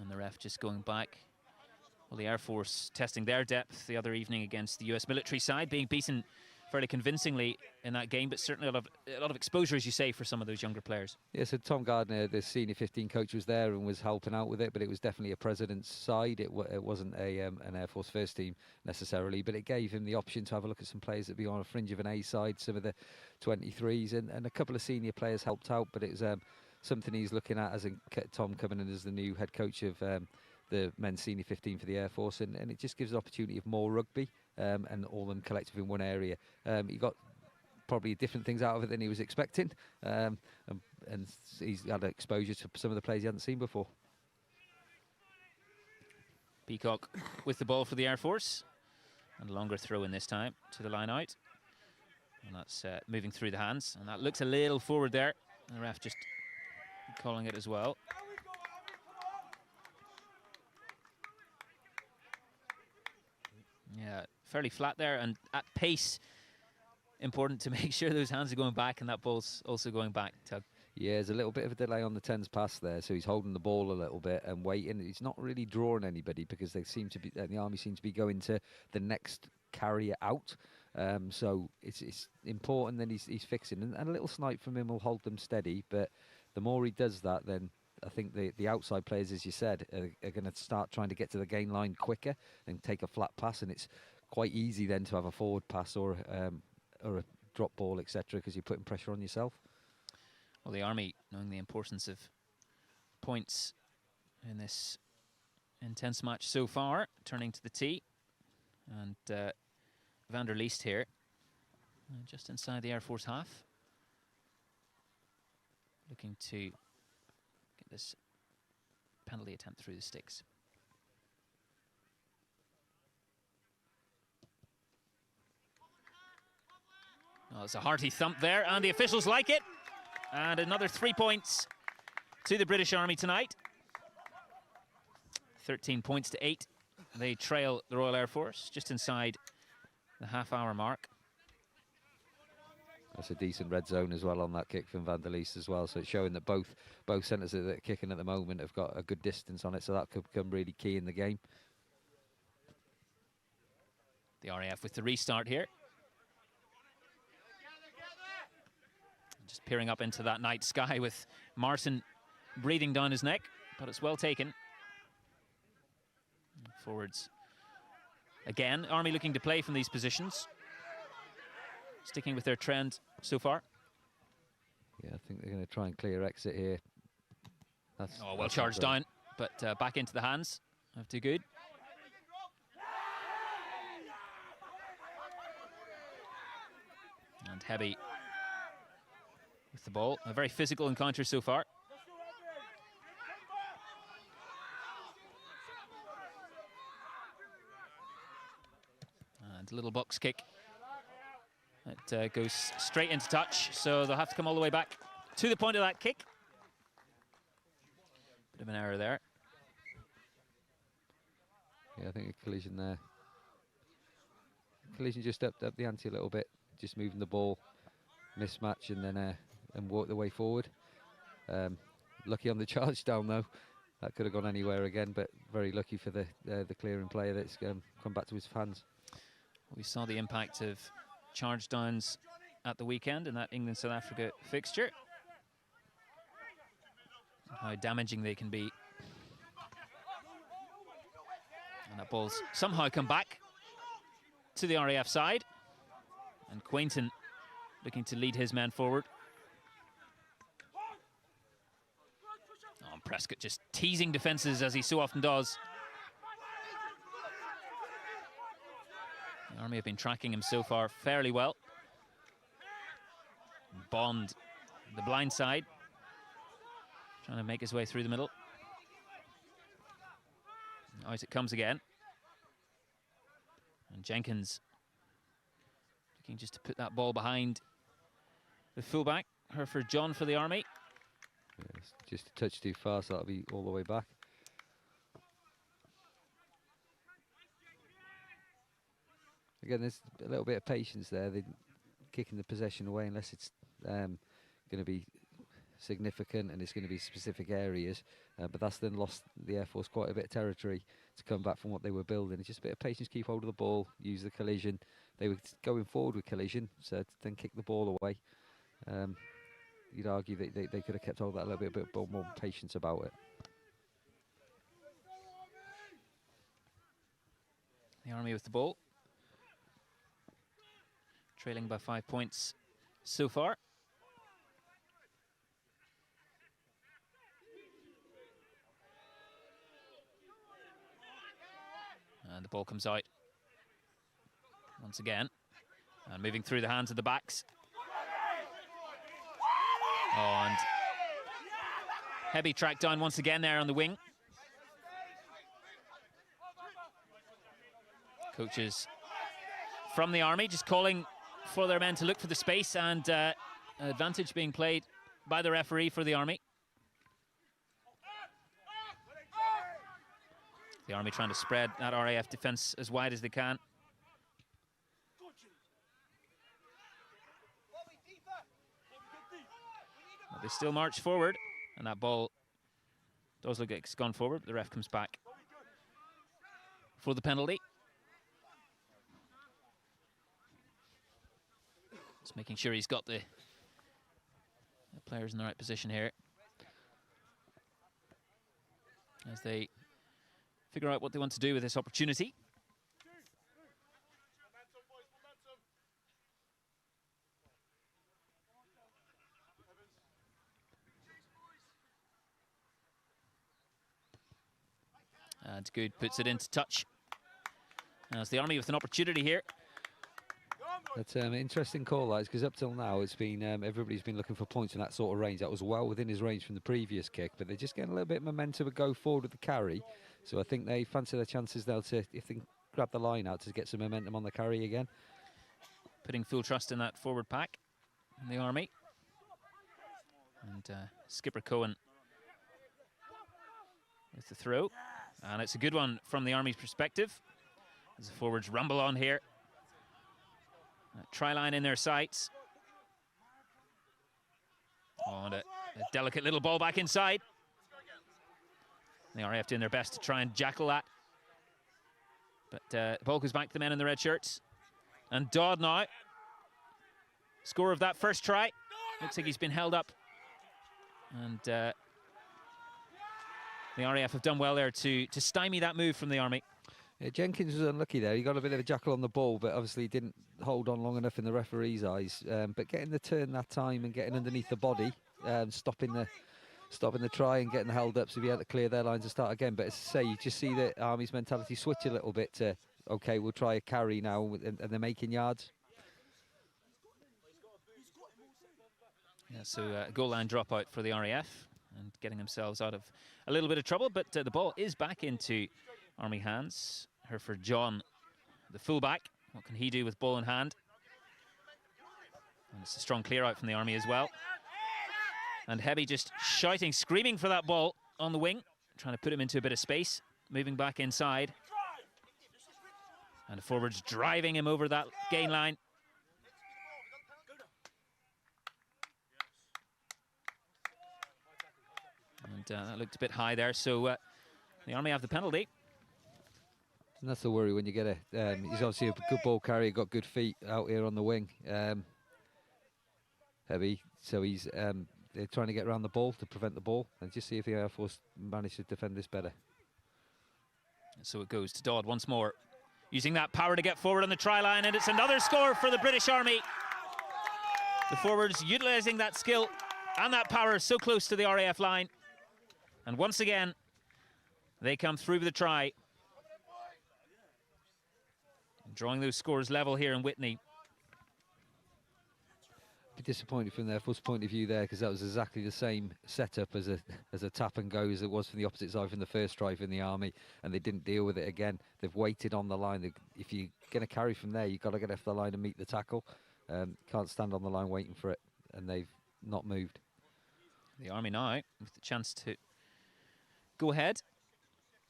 And the ref just going back. Well, the Air Force testing their depth the other evening against the US military side, being beaten fairly convincingly in that game, but certainly a lot of exposure, as you say, for some of those younger players. Yeah, so Tom Gardner, the senior 15 coach, was there and was helping out with it, but it was definitely a president's side. It wasn't an Air Force first team necessarily, but it gave him the option to have a look at some players that be on a fringe of an A side, some of the 23s, and a couple of senior players helped out, but it was something he's looking at, as in Tom coming in as the new head coach of the men's senior 15 for the Air Force, and it just gives the opportunity of more rugby, and all of them collective in one area. He got probably different things out of it than he was expecting, and he's had exposure to some of the players he hadn't seen before. Peacock with the ball for the Air Force, and a longer throw in this time to the line out, and that's moving through the hands, and that looks a little forward there. The ref just calling it as well. Yeah, fairly flat there, and at pace, important to make sure those hands are going back and that ball's also going back, Tug. Yeah, there's a little bit of a delay on the 10's pass there, so he's holding the ball a little bit and waiting. He's not really drawing anybody, because they seem to be, the Army seems to be going to the next carrier out. So it's important that he's fixing, and a little snipe from him will hold them steady, but The more he does that, then I think the outside players, as you said, are going to start trying to get to the gain line quicker and take a flat pass, and it's quite easy then to have a forward pass or a drop ball, etc., because you're putting pressure on yourself. Well, the Army, knowing the importance of points in this intense match so far, turning to the tee, and van der Leest here, just inside the Air Force half, looking to get this penalty attempt through the sticks. Oh, it's a hearty thump there, and the officials like it. And another 3 points to the British Army tonight. 13 points to 8. They trail the Royal Air Force just inside the half-hour mark. That's a decent red zone as well on that kick from van der Leest as well. So it's showing that both centres that are kicking at the moment have got a good distance on it, so that could become really key in the game. The RAF with the restart here. Just peering up into that night sky with Martin breathing down his neck, but it's well taken. Forwards again. Army looking to play from these positions, sticking with their trend so far. Yeah, I think they're going to try and clear exit here. Well charged down, but back into the hands of Too Good. And Hebby with the ball. A very physical encounter so far. And a little box kick. That goes straight into touch, so they'll have to come all the way back to the point of that kick. Bit of an error there. Yeah, I think a collision there. Collision just upped the ante a little bit, just moving the ball, mismatch, and then and walk the way forward. Lucky on the charge down though. That could have gone anywhere again, but very lucky for the clearing player that's come back to his fans. We saw the impact of charge downs at the weekend in that England-South Africa fixture. How damaging they can be. And that ball's somehow come back to the RAF side. And Quainton looking to lead his man forward. Oh, and Prescott just teasing defences as he so often does. The Army have been tracking him so far fairly well. Bond, the blind side, trying to make his way through the middle. Out it comes again. And Jenkins looking just to put that ball behind the fullback, Hereford John for the Army. Yes, just a touch too fast, that'll be all the way back. Again, there's a little bit of patience there. They're kicking the possession away unless it's going to be significant and it's going to be specific areas. But that's then lost the Air Force quite a bit of territory to come back from what they were building. It's just a bit of patience, keep hold of the ball, use the collision. They were going forward with collision, so to then kick the ball away. You'd argue that they could have kept hold of that a little bit more patience about it. The Army with the ball. Trailing by 5 points so far. And the ball comes out once again. And moving through the hands of the backs. Oh, and Hebby tracked down once again there on the wing. Coaches from the Army just calling for their men to look for the space, and advantage being played by the referee for the Army. The Army trying to spread that RAF defence as wide as they can. But they still march forward, and that ball does look like it's gone forward, but the ref comes back for the penalty. Just making sure he's got the players in the right position here. as they figure out what they want to do with this opportunity. And Good puts it into touch. As the Army with an opportunity here. That's an interesting call, that is, because up till now it's been everybody's been looking for points in that sort of range. That was well within his range from the previous kick, but they're just getting a little bit of momentum to go forward with the carry. So I think they fancy their chances now to, if they can grab the line out, to get some momentum on the carry again. Putting full trust in that forward pack in the Army. And Skipper Cohen with the throw. And it's a good one from the Army's perspective, as the forwards rumble on here. Try line in their sights. Oh, and a delicate little ball back inside. The RAF doing their best to try and jackal that. But the ball goes back to the men in the red shirts. And Dodd now. Score of that first try. Looks like he's been held up. And the RAF have done well there to stymie that move from the Army. Yeah, Jenkins was unlucky there. He got a bit of a jackal on the ball, but obviously didn't hold on long enough in the referee's eyes. But getting the turn that time and getting underneath the body, stopping the try and getting the held up, so he had to clear their lines and start again. But as I say, you just see the Army's mentality switch a little bit to, okay, we'll try a carry now, and they're making yards. Yeah, so goal line dropout for the RAF and getting themselves out of a little bit of trouble, but the ball is back into Army hands. Hereford John, the fullback. What can he do with ball in hand? And it's a strong clear out from the Army as well. And Hebby just shouting, screaming for that ball on the wing, trying to put him into a bit of space, moving back inside. And the forwards driving him over that gain line. And that looked a bit high there, so the Army have the penalty. And that's the worry when you get a... he's obviously a good ball carrier, got good feet out here on the wing. Heavy, so he's they're trying to get around the ball to prevent the ball, and just see if the Air Force manage to defend this better. So it goes to Dodd once more, using that power to get forward on the try line, and it's another score for the British Army. The forwards utilising that skill and that power so close to the RAF line. And once again, they come through with the try. Drawing those scores level here in Witney. Be disappointed from their Force point of view there, because that was exactly the same setup as a tap and go as it was from the opposite side from the first try in the Army, and they didn't deal with it again. They've waited on the line. If you're going to carry from there, you've got to get off the line and meet the tackle. Can't stand on the line waiting for it, and they've not moved. The Army now with the chance to go ahead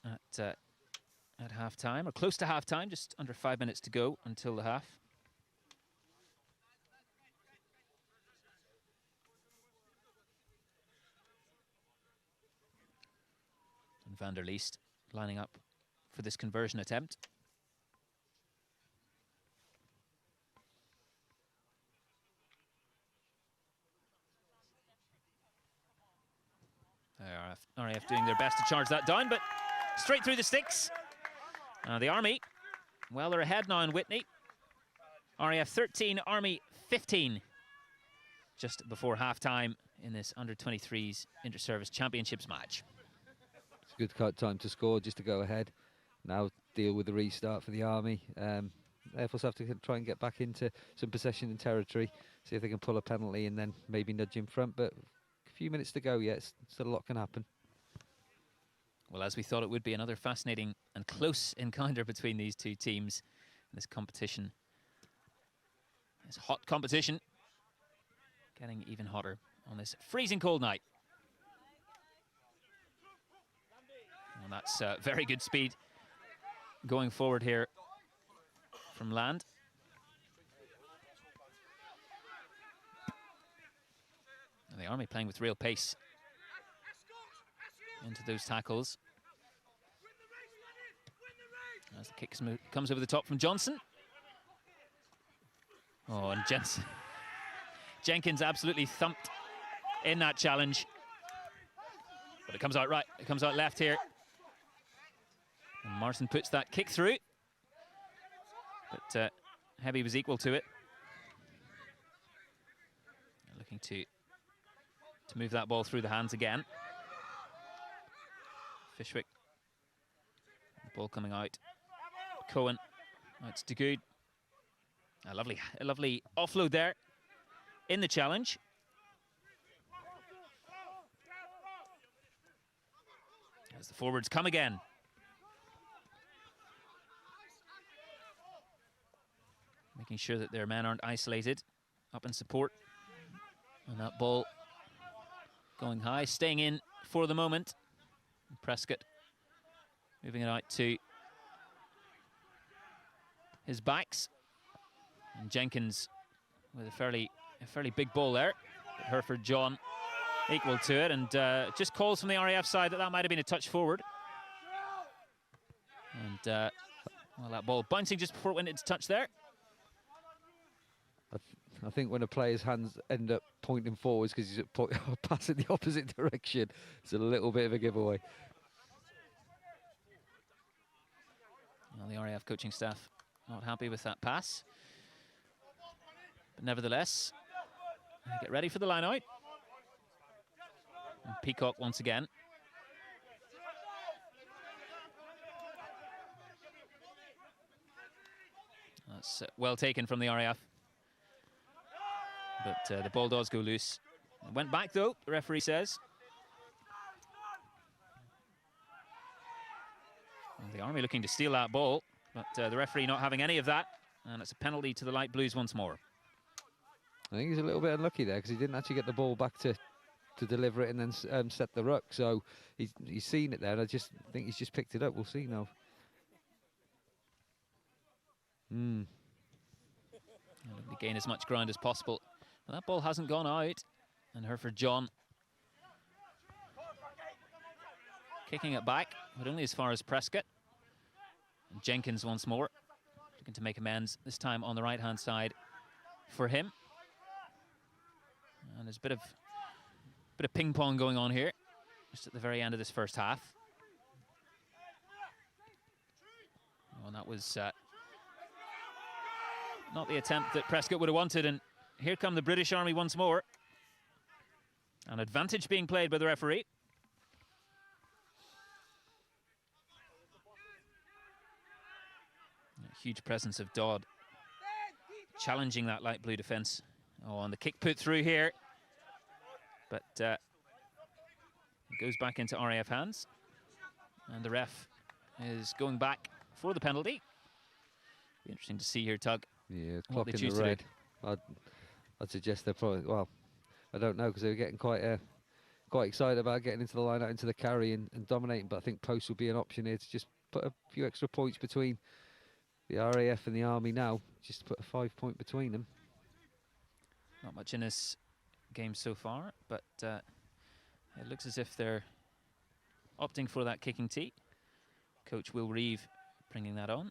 at half-time, or close to half-time, just under 5 minutes to go until the half. And Van der Leest lining up for this conversion attempt. RAF doing their best to charge that down, but straight through the sticks. The Army, well, they're ahead now in Witney. RAF 13, Army 15. Just before half-time in this under-23s inter-service championships match. It's a good time to score, just to go ahead. Now deal with the restart for the Army. Air Force have to try and get back into some possession and territory, see if they can pull a penalty and then maybe nudge in front, but a few minutes to go yet, still a lot can happen. Well, as we thought it would be, another fascinating and close encounter between these two teams in this competition. This hot competition getting even hotter on this freezing cold night. And that's very good speed going forward here from land. And the Army playing with real pace into those tackles. As the kick comes over the top from Johnson. Oh, and Jenkins absolutely thumped in that challenge. But it comes out right, it comes out left here. Martin puts that kick through, but Heavy was equal to it. Looking to move that ball through the hands again. Fishwick. The ball coming out. Cohen. Now it's DeGood. A lovely offload there in the challenge. As the forwards come again. Making sure that their men aren't isolated. Up in support. And that ball going high, staying in for the moment. Prescott moving it out to his backs. And Jenkins with a fairly big ball there. But Hereford John equal to it, and just calls from the RAF side that might have been a touch forward. And well, that ball bouncing just before it went into touch there. I think when a player's hands end up pointing forwards because he's passing the opposite direction, it's a little bit of a giveaway. Well, the RAF coaching staff not happy with that pass. But nevertheless, they get ready for the line out. And Peacock once again. That's well taken from the RAF. But the ball does go loose. It went back though, the referee says. Well, the Army looking to steal that ball, but the referee not having any of that. And it's a penalty to the Light Blues once more. I think he's a little bit unlucky there because he didn't actually get the ball back to deliver it and then set the ruck. So he's seen it there, and I just think he's just picked it up. We'll see now. Looking to gain as much ground as possible. Well, that ball hasn't gone out, and Hereford John kicking it back, but only as far as Prescott. And Jenkins once more, looking to make amends, this time on the right-hand side for him. And there's a bit of ping-pong going on here, just at the very end of this first half. Oh, and that was not the attempt that Prescott would have wanted, and here come the British Army once more. An advantage being played by the referee. A huge presence of Dodd challenging that light blue defence. Oh, and the kick put through here. But it goes back into RAF hands. And the ref is going back for the penalty. Be interesting to see here, Tug. Yeah, clock in the red. I'd suggest they're probably, well, I don't know, because they were getting quite excited about getting into the line out into the carry and dominating, but I think post will be an option here to just put a few extra points between the RAF and the Army now, just to put a 5-point between them. Not much in this game so far, but it looks as if they're opting for that kicking tee. Coach Will Reeve bringing that on.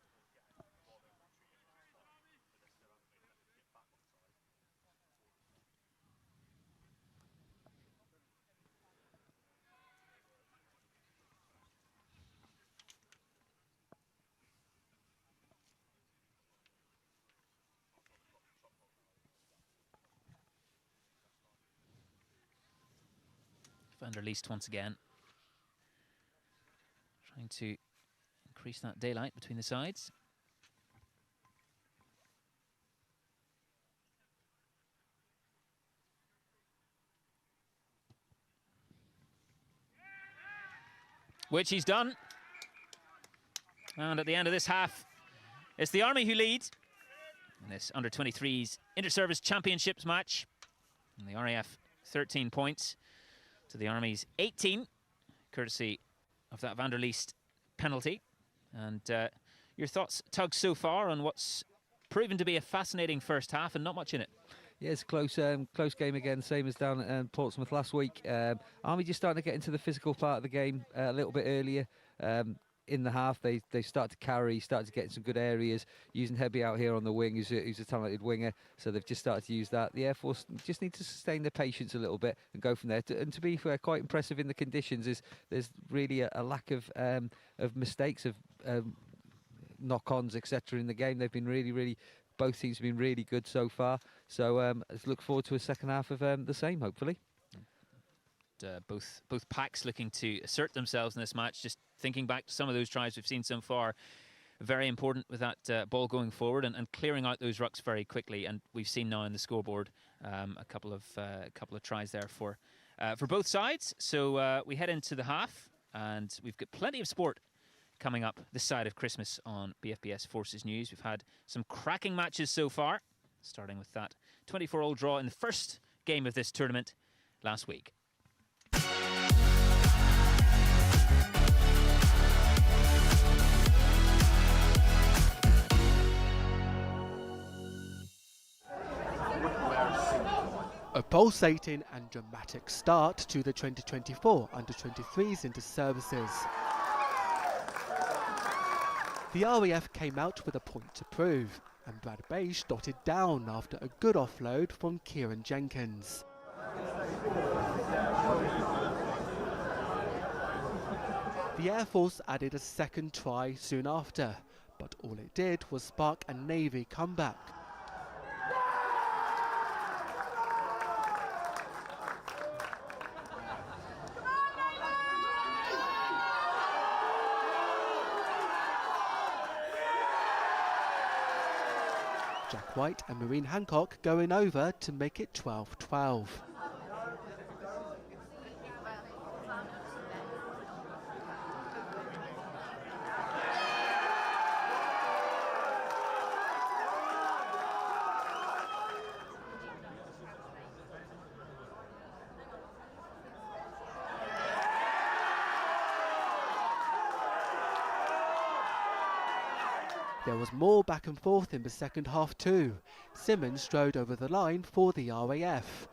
Van der Leest once again, trying to increase that daylight between the sides. Which he's done. And at the end of this half, it's the Army who lead in this under-23s inter-service championships match. And the RAF 13 points to the Army's 18, courtesy of that Van der Leest penalty. And your thoughts, Tug, so far on what's proven to be a fascinating first half and not much in it? Yeah, it's a close game again, same as down at Portsmouth last week. Army just starting to get into the physical part of the game a little bit earlier. In the half, they start to carry, start to get in some good areas, using Hebby out here on the wing, who's a talented winger, so they've just started to use that. The Air Force just need to sustain their patience a little bit and go from there. And to be fair, quite impressive in the conditions, there's really a lack of mistakes, of knock-ons, etc. in the game. They've been really, both teams have been really good so far. So let's look forward to a second half of the same, hopefully. Both packs looking to assert themselves in this match. Just thinking back to some of those tries we've seen so far, very important with that ball going forward and clearing out those rucks very quickly. And we've seen now on the scoreboard a couple of tries there for both sides. So we head into the half, and we've got plenty of sport coming up this side of Christmas on BFBS Forces News. We've had some cracking matches so far, starting with that 24-all draw in the first game of this tournament last week. A pulsating and dramatic start to the 2024 under-23s inter-services. The RAF came out with a point to prove, and Brad Beige dotted down after a good offload from Kieran Jenkins. The Air Force added a second try soon after, but all it did was spark a Navy comeback. Jack White and Maureen Hancock going over to make it 12-12. There was more back and forth in the second half too. Simmons strode over the line for the RAF.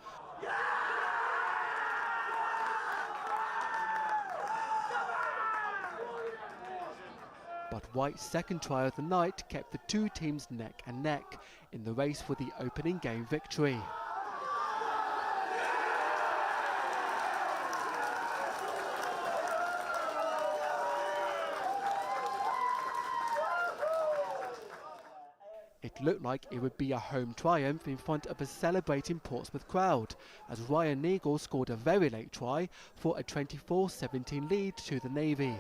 But White's second try of the night kept the two teams neck and neck in the race for the opening game victory. It looked like it would be a home triumph in front of a celebrating Portsmouth crowd, as Ryan Neagle scored a very late try for a 24-17 lead to the Navy.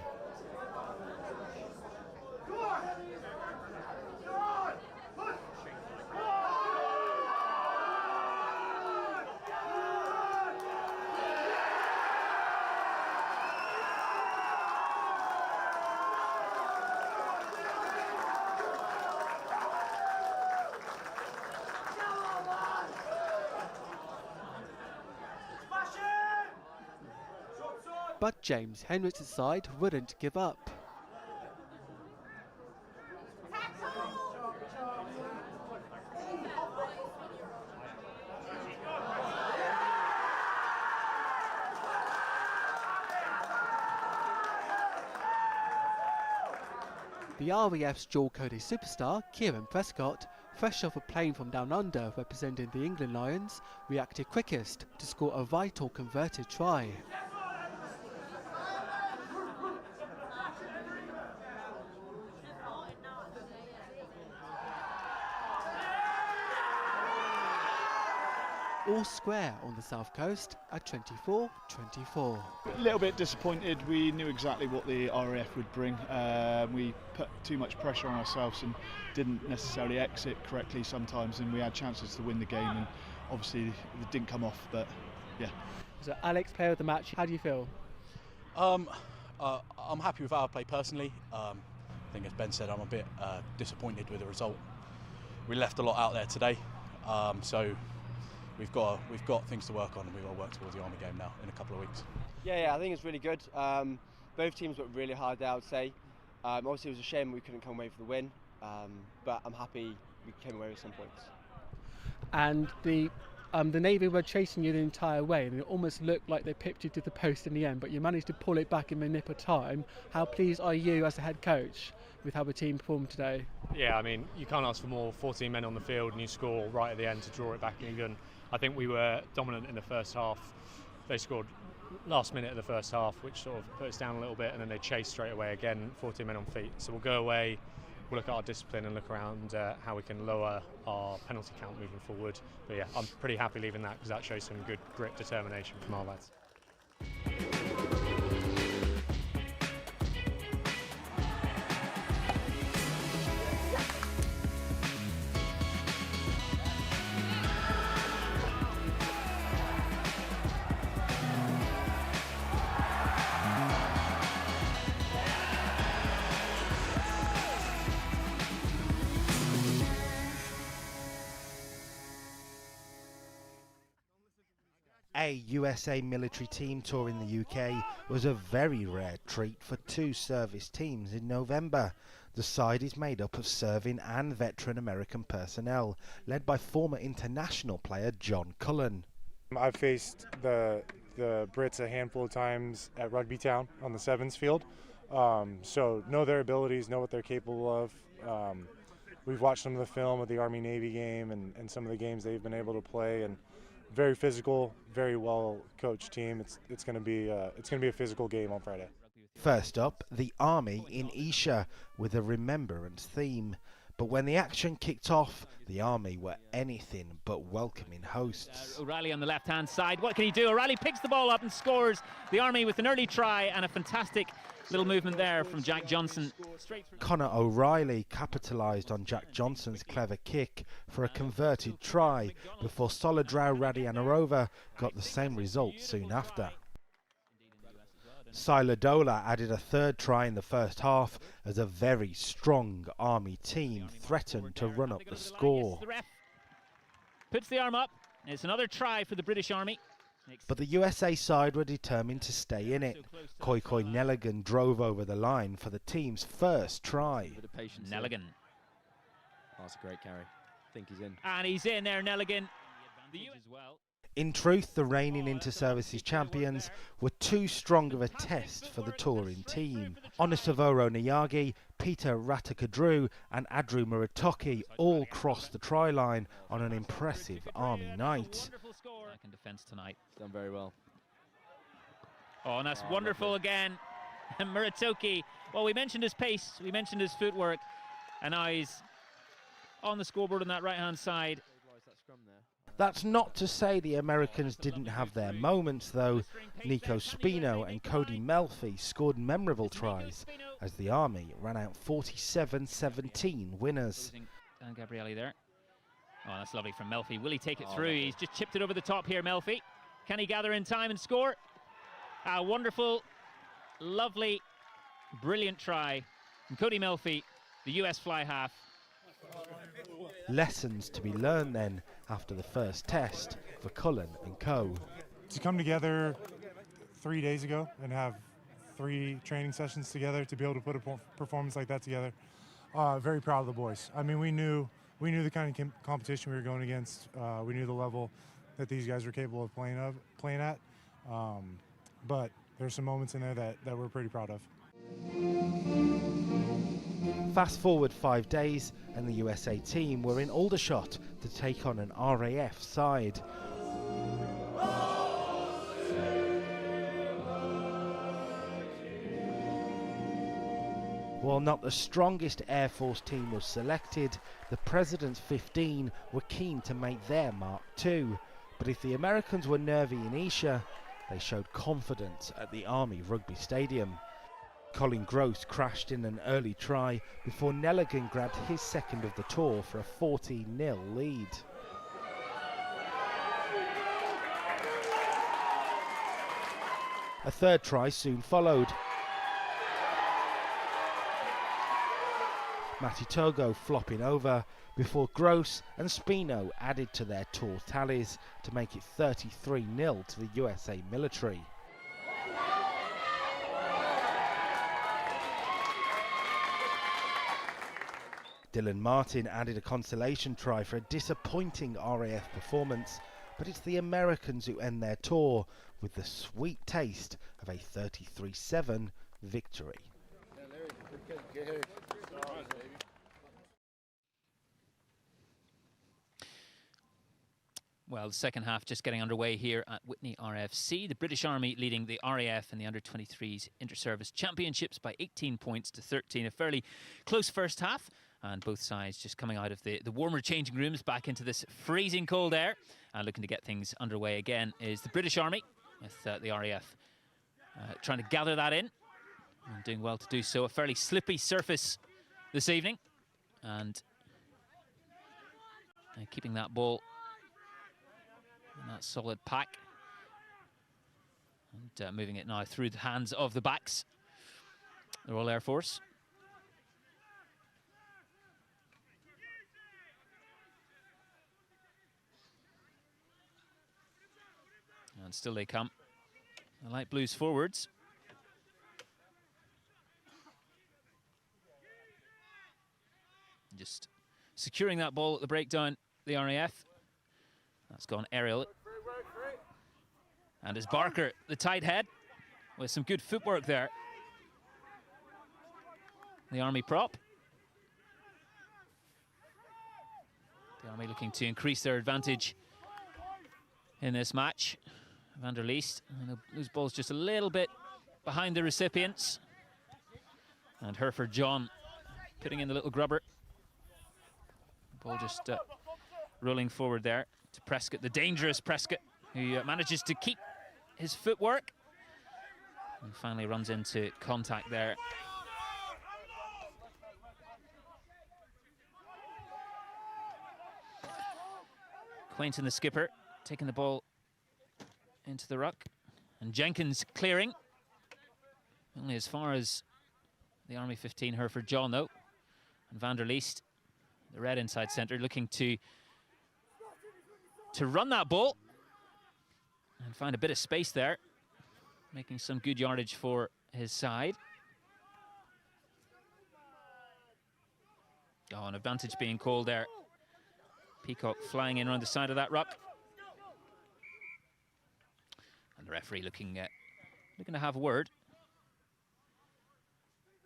But James Henriks' side wouldn't give up. The RAF's dual-coded superstar, Kieran Prescott, fresh off a plane from down under representing the England Lions, reacted quickest to score a vital converted try. All square on the south coast at 24-24. A little bit disappointed. We knew exactly what the RAF would bring. We put too much pressure on ourselves and didn't necessarily exit correctly sometimes, and we had chances to win the game, and obviously it didn't come off, but yeah. So Alex, player of the match, how do you feel? I'm happy with our play personally. I think as Ben said, I'm a bit disappointed with the result. We left a lot out there today, so we've got things to work on, and we will work towards the Army game now in a couple of weeks. Yeah, I think it's really good. Both teams worked really hard there, I would say. Obviously it was a shame we couldn't come away with the win, but I'm happy we came away with some points. And the Navy were chasing you the entire way, and it almost looked like they pipped you to the post in the end, but you managed to pull it back in the nip of time. How pleased are you as a head coach with how the team performed today? Yeah, I mean, you can't ask for more. 14 men on the field and you score right at the end to draw it back even. I think we were dominant in the first half. They scored last minute of the first half, which sort of put us down a little bit, and then they chased straight away again, 14 men on feet. So we'll go away, we'll look at our discipline and look around how we can lower our penalty count moving forward. But yeah, I'm pretty happy leaving that because that shows some good grit, determination from our lads. A USA military team tour in the UK was a very rare treat for two service teams in November. The side is made up of serving and veteran American personnel, led by former international player John Cullen. I've faced the Brits a handful of times at Rugby Town on the Sevens field, so know their abilities, know what they're capable of. We've watched some of the film of the Army-Navy game and some of the games they've been able to play, and very physical, very well coached team. It's going to be a physical game on Friday. First up, the Army in Esher with a remembrance theme. But when the action kicked off, the Army were anything but welcoming hosts. O'Reilly on the left-hand side. What can he do? O'Reilly picks the ball up and scores. The Army with an early try and a fantastic little movement there from Jack Johnson. Conor O'Reilly capitalised on Jack Johnson's clever kick for a converted try before Solidrau Radianarova got the same result soon after. Siladola added a third try in the first half as a very strong Army team threatened to run up the score. Puts the arm up. It's another try for the British Army. But the USA side were determined to stay in it. Koi Nelligan drove over the line for the team's first try. Nelligan. Oh, that's a great carry. I think he's in. And he's in there, Nelligan. As well. In truth, the reigning Inter-Services champions were too strong of a test for the touring team. Onisavoro Niyagi, Peter Ratakadru and Adru Muratoki all crossed the try line on an impressive Army night. Back in defence tonight. Done very well. Oh, and that's wonderful lovely. Again. Muratoki. Well, we mentioned his pace, we mentioned his footwork, and now he's on the scoreboard on that right-hand side. That's not to say the Americans didn't have their moments, though. Nico Spino and Cody Melfi scored memorable tries as the Army ran out 47-17 winners. Dan Gabrielli there. Oh, that's lovely from Melfi. Will he take it through? He's just chipped it over the top here, Melfi. Can he gather in time and score? A wonderful, lovely, brilliant try from Cody Melfi, the US fly half. Lessons to be learned then after the first test for Cullen and co. To come together 3 days ago and have 3 training sessions together to be able to put a performance like that together, very proud of the boys. I mean, we knew the kind of competition we were going against. We knew the level that these guys were capable of playing at. But there's some moments in there that we're pretty proud of. Fast forward 5 days and the USA team were in Aldershot to take on an RAF side. While not the strongest Air Force team was selected, the President's 15 were keen to make their mark too. But if the Americans were nervy in Esher, they showed confidence at the Army Rugby Stadium. Colin Gross crashed in an early try before Nelligan grabbed his second of the tour for a 14-0 lead. A third try soon followed. Matty Togo flopping over before Gross and Spino added to their tour tallies to make it 33-0 to the USA military. Dylan Martin added a consolation try for a disappointing RAF performance, but it's the Americans who end their tour with the sweet taste of a 33-7 victory. Well, the second half just getting underway here at Witney RFC. The British Army leading the RAF in the under-23s inter-service championships by 18 points to 13. A fairly close first half, and both sides just coming out of the warmer changing rooms back into this freezing cold air. And looking to get things underway again is the British Army, with the RAF trying to gather that in and doing well to do so. A fairly slippy surface this evening, and keeping that ball in that solid pack, and moving it now through the hands of the backs, the Royal Air Force. And still they come, the light blues forwards. Just securing that ball at the breakdown, the RAF. That's gone aerial. And as Barker, the tight head, with some good footwork there. The Army prop. The Army looking to increase their advantage in this match. Van der Leest, and those balls just a little bit behind the recipients. And Hereford John putting in the little grubber. Ball just rolling forward there to Prescott, the dangerous Prescott, who manages to keep his footwork and finally runs into contact there. Quainton, the skipper, taking the ball into the ruck, and Jenkins clearing. Only as far as the Army 15, Hereford John, though. And Van der Leest, the red inside centre, looking to run that ball and find a bit of space there, making some good yardage for his side. Oh, an advantage being called there. Peacock flying in around the side of that ruck. And the referee looking to have a word.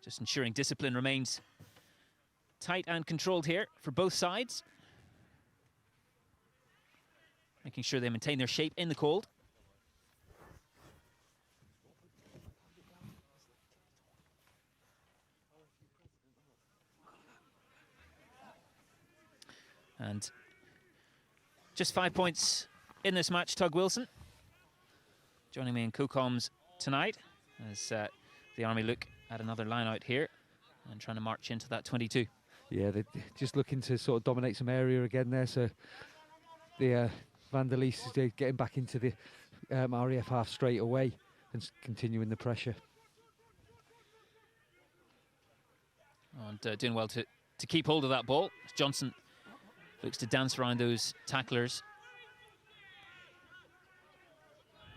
Just ensuring discipline remains tight and controlled here for both sides. Making sure they maintain their shape in the cold. And just 5 points in this match, Tug Wilson joining me in co-coms tonight as the Army look at another line out here and trying to march into that 22. Yeah, they're just looking to sort of dominate some area again there. So the Van der Leest is getting back into the RAF half straight away and continuing the pressure. And doing well to keep hold of that ball. Johnson looks to dance around those tacklers.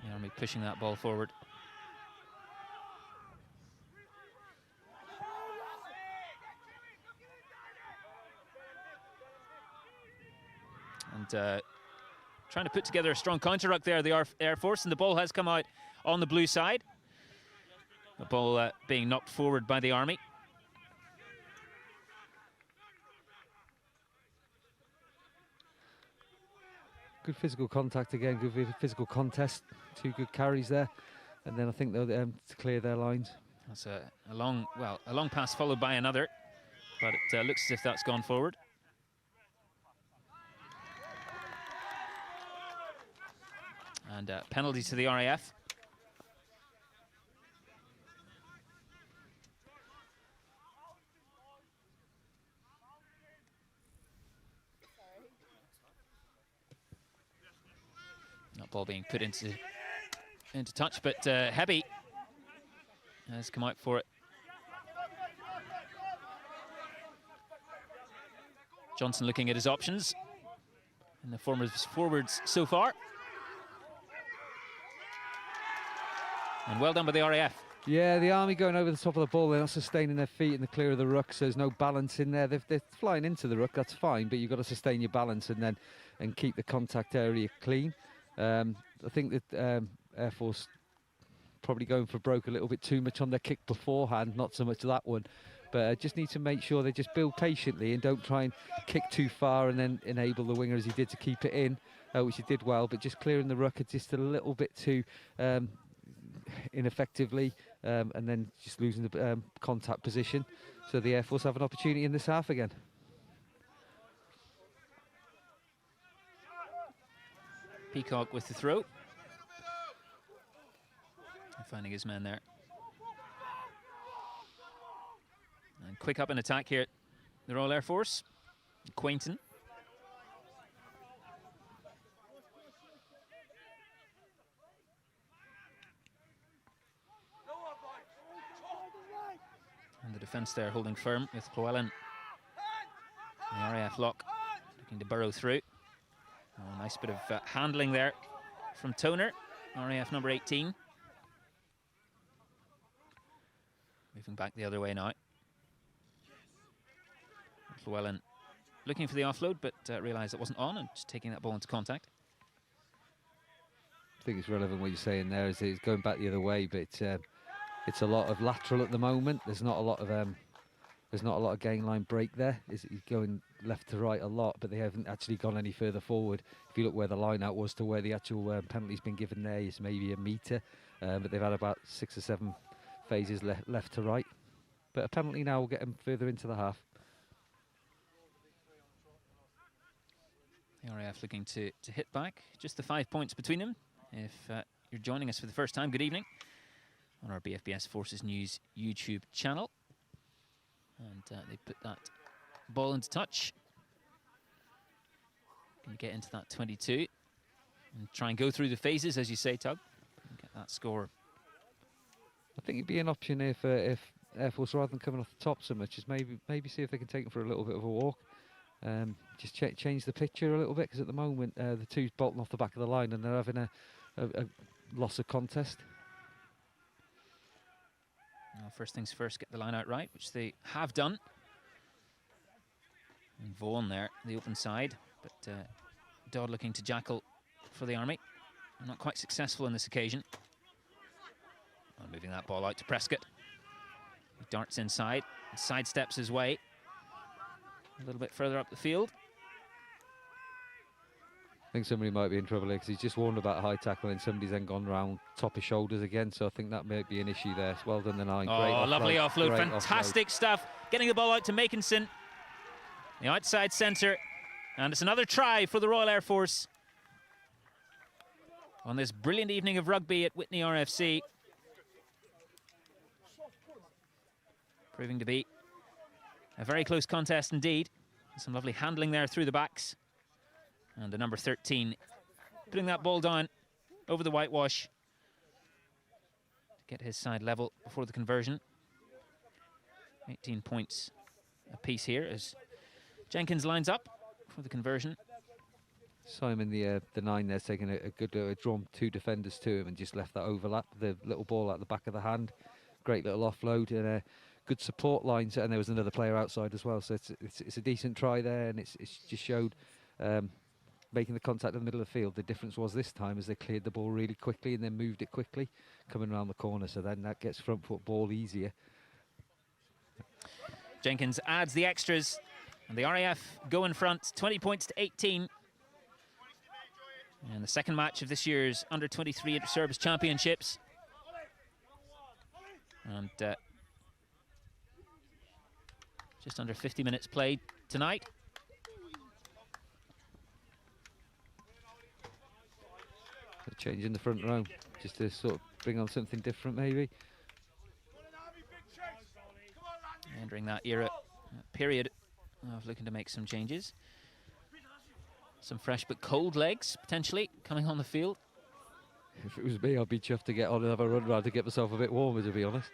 The Army pushing that ball forward. And trying to put together a strong counter ruck there, the Air Force, and the ball has come out on the blue side. The ball being knocked forward by the Army. Good physical contact again, good physical contest. 2 good carries there, and then I think they'll to clear their lines. That's a long pass followed by another, but it looks as if that's gone forward. And penalty to the RAF. That ball being put into touch, but Hebby has come out for it. Johnson looking at his options in the form of his forwards so far. And well done by the RAF. Yeah, the Army going over the top of the ball. They're not sustaining their feet in the clear of the ruck, so there's no balance in there. They're flying into the ruck, that's fine, but you've got to sustain your balance and keep the contact area clean. I think that Air Force probably going for broke a little bit too much on their kick beforehand, not so much that one. But just need to make sure they just build patiently and don't try and kick too far and then enable the winger, as he did, to keep it in. which he did well, but just clearing the ruck just a little bit too ineffectively, and then just losing the contact position. So the Air Force have an opportunity in this half again. Peacock with the throw. Finding his man there. And quick up in attack here at the Royal Air Force. Quainton. And the defence there holding firm with Llewellyn. The RAF lock looking to burrow through. Oh, nice bit of handling there from Toner, RAF number 18. Moving back the other way now. Llewellyn looking for the offload, but realised it wasn't on and just taking that ball into contact. I think it's relevant what you're saying there, is it's going back the other way, but it's a lot of lateral at the moment. There's not a lot of gain line break there. He's going left to right a lot, but they haven't actually gone any further forward. If you look where the line out was to where the actual penalty's been given there, is maybe a metre, but they've had about 6 or 7 phases left to right. But a penalty now will get them further into the half. The RAF looking to hit back. Just the 5 points between them. If you're joining us for the first time, good evening on our BFBS Forces News YouTube channel. And they put that ball into touch. Can get into that 22 and try and go through the phases, as you say, Tug, and get that score. I think it'd be an option if Air Force, rather than coming off the top so much, is maybe see if they can take it for a little bit of a walk. Just change the picture a little bit, because at the moment the two's bolting off the back of the line and they're having a loss of contest. Well, first things first, get the line out right, which they have done. And Vaughan there, the open side, but Dodd looking to jackal for the Army. Not quite successful on this occasion. Moving that ball out to Prescott. He darts inside, and sidesteps his way a little bit further up the field. I think somebody might be in trouble here, because he's just warned about a high tackle and somebody's then gone round top of shoulders again, so I think that might be an issue there. Well done, the 9. Oh, great lovely offload, great fantastic stuff. Getting the ball out to Makinson, the outside centre, and it's another try for the Royal Air Force on this brilliant evening of rugby at Witney RFC. Proving to be a very close contest indeed. Some lovely handling there through the backs. And the number 13 putting that ball down over the whitewash to get his side level before the conversion. 18 points apiece here as Jenkins lines up for the conversion. Simon, the 9 there's taking a good drawn 2 defenders to him and just left that overlap, the little ball out the back of the hand. Great little offload and a good support line, and there was another player outside as well, so it's a decent try there, and it's just showed making the contact in the middle of the field. The difference was this time as they cleared the ball really quickly and then moved it quickly coming around the corner, so then that gets front foot ball easier. Jenkins adds the extras and the RAF go in front, 20 points to 18. And the second match of this year's under-23 Inter-Service Championships. And just under 50 minutes played tonight. A change in the front row, just to sort of bring on something different maybe. Entering that era, period of looking to make some changes. Some fresh but cold legs, potentially, coming on the field. If it was me, I'd be chuffed to get on and have a run round to get myself a bit warmer, to be honest.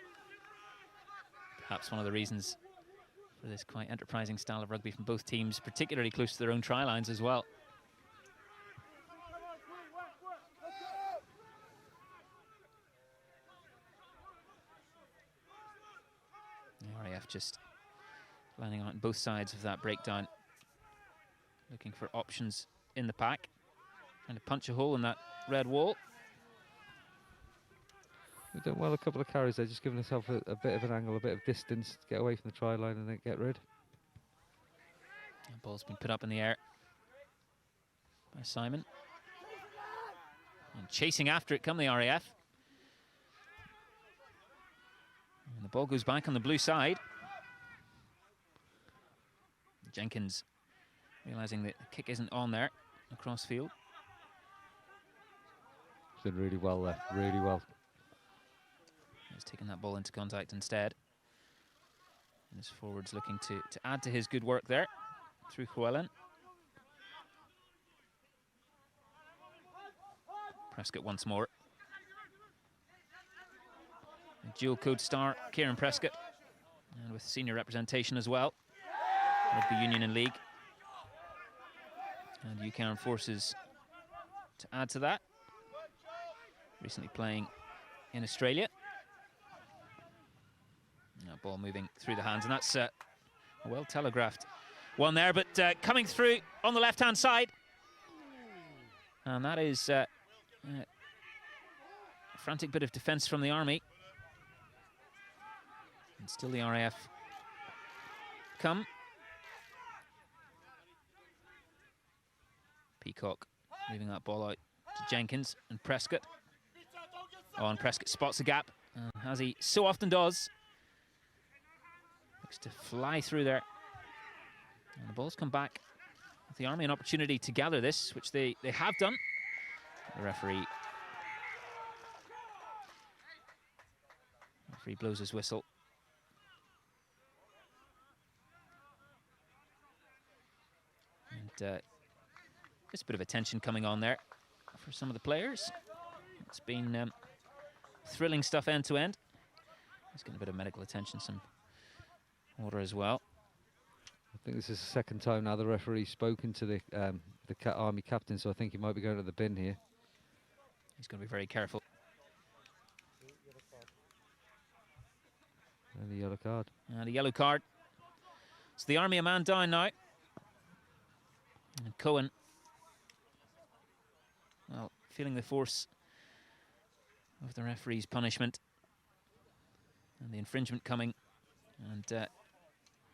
Perhaps one of the reasons for this quite enterprising style of rugby from both teams, particularly close to their own try lines as well. The RAF just lining on both sides of that breakdown, looking for options in the pack, trying to punch a hole in that red wall. We've done well a couple of carries there, just giving ourselves a bit of an angle, a bit of distance to get away from the try line and then get rid. The ball's been put up in the air by Simon. And chasing after it come the RAF. And the ball goes back on the blue side. Jenkins realising that the kick isn't on there across field. Did really well there, really well. He's taking that ball into contact instead. And his forwards looking to add to his good work there through Llewellyn. Prescott once more. A dual code star, Kieran Prescott, and with senior representation as well. Rugby Union and League. And UCARN forces to add to that. Recently playing in Australia. That ball moving through the hands, and that's a well telegraphed one there, but coming through on the left-hand side. And that is a frantic bit of defence from the Army. And still the RAF come. Peacock leaving that ball out to Jenkins and Prescott. Oh, and Prescott spots the gap, as he so often does. Looks to fly through there. And the ball's come back with the Army an opportunity to gather this, which they have done. The referee blows his whistle. And just a bit of a tension coming on there for some of the players. It's been thrilling stuff end to end. He's getting a bit of medical attention, some water as well. I think this is the second time now the referee's spoken to the Army captain, so I think he might be going to the bin here. He's going to be very careful. And a yellow card. And a yellow card. So the Army a man down now. And Cohen, well, feeling the force of the referee's punishment. And the infringement coming. And the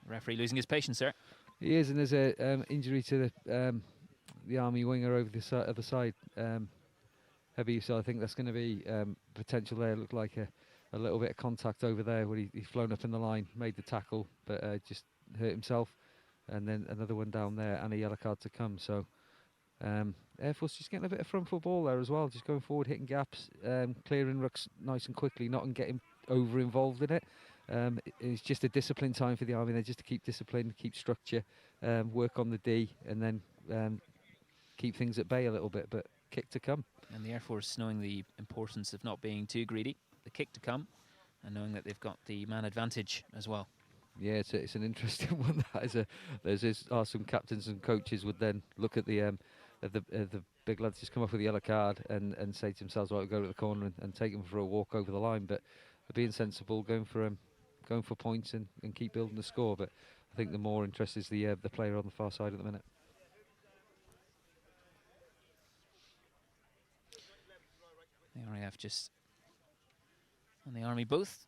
referee losing his patience there. He is, and there's a injury to the Army winger over the other side. Heavy, so I think that's going to be potential there. Looked like a little bit of contact over there where he's flown up in the line, made the tackle, but just hurt himself. And then another one down there and a yellow card to come. So Air Force just getting a bit of front foot ball there as well, just going forward, hitting gaps, clearing rucks nice and quickly, not getting over involved in it. It's just a discipline time for the Army there, just to keep discipline, keep structure, work on the D, and then keep things at bay a little bit, but kick to come. And the Air Force knowing the importance of not being too greedy, the kick to come, and knowing that they've got the man advantage as well. Yeah, it's an interesting one. There's some captains and coaches would then look at the big lads just come off with a yellow card and say to themselves, "Well, we'll go to the corner and take them for a walk over the line." But they're being sensible, going for points and keep building the score. But I think the more interest is the player on the far side at the minute. The RAF just and the Army both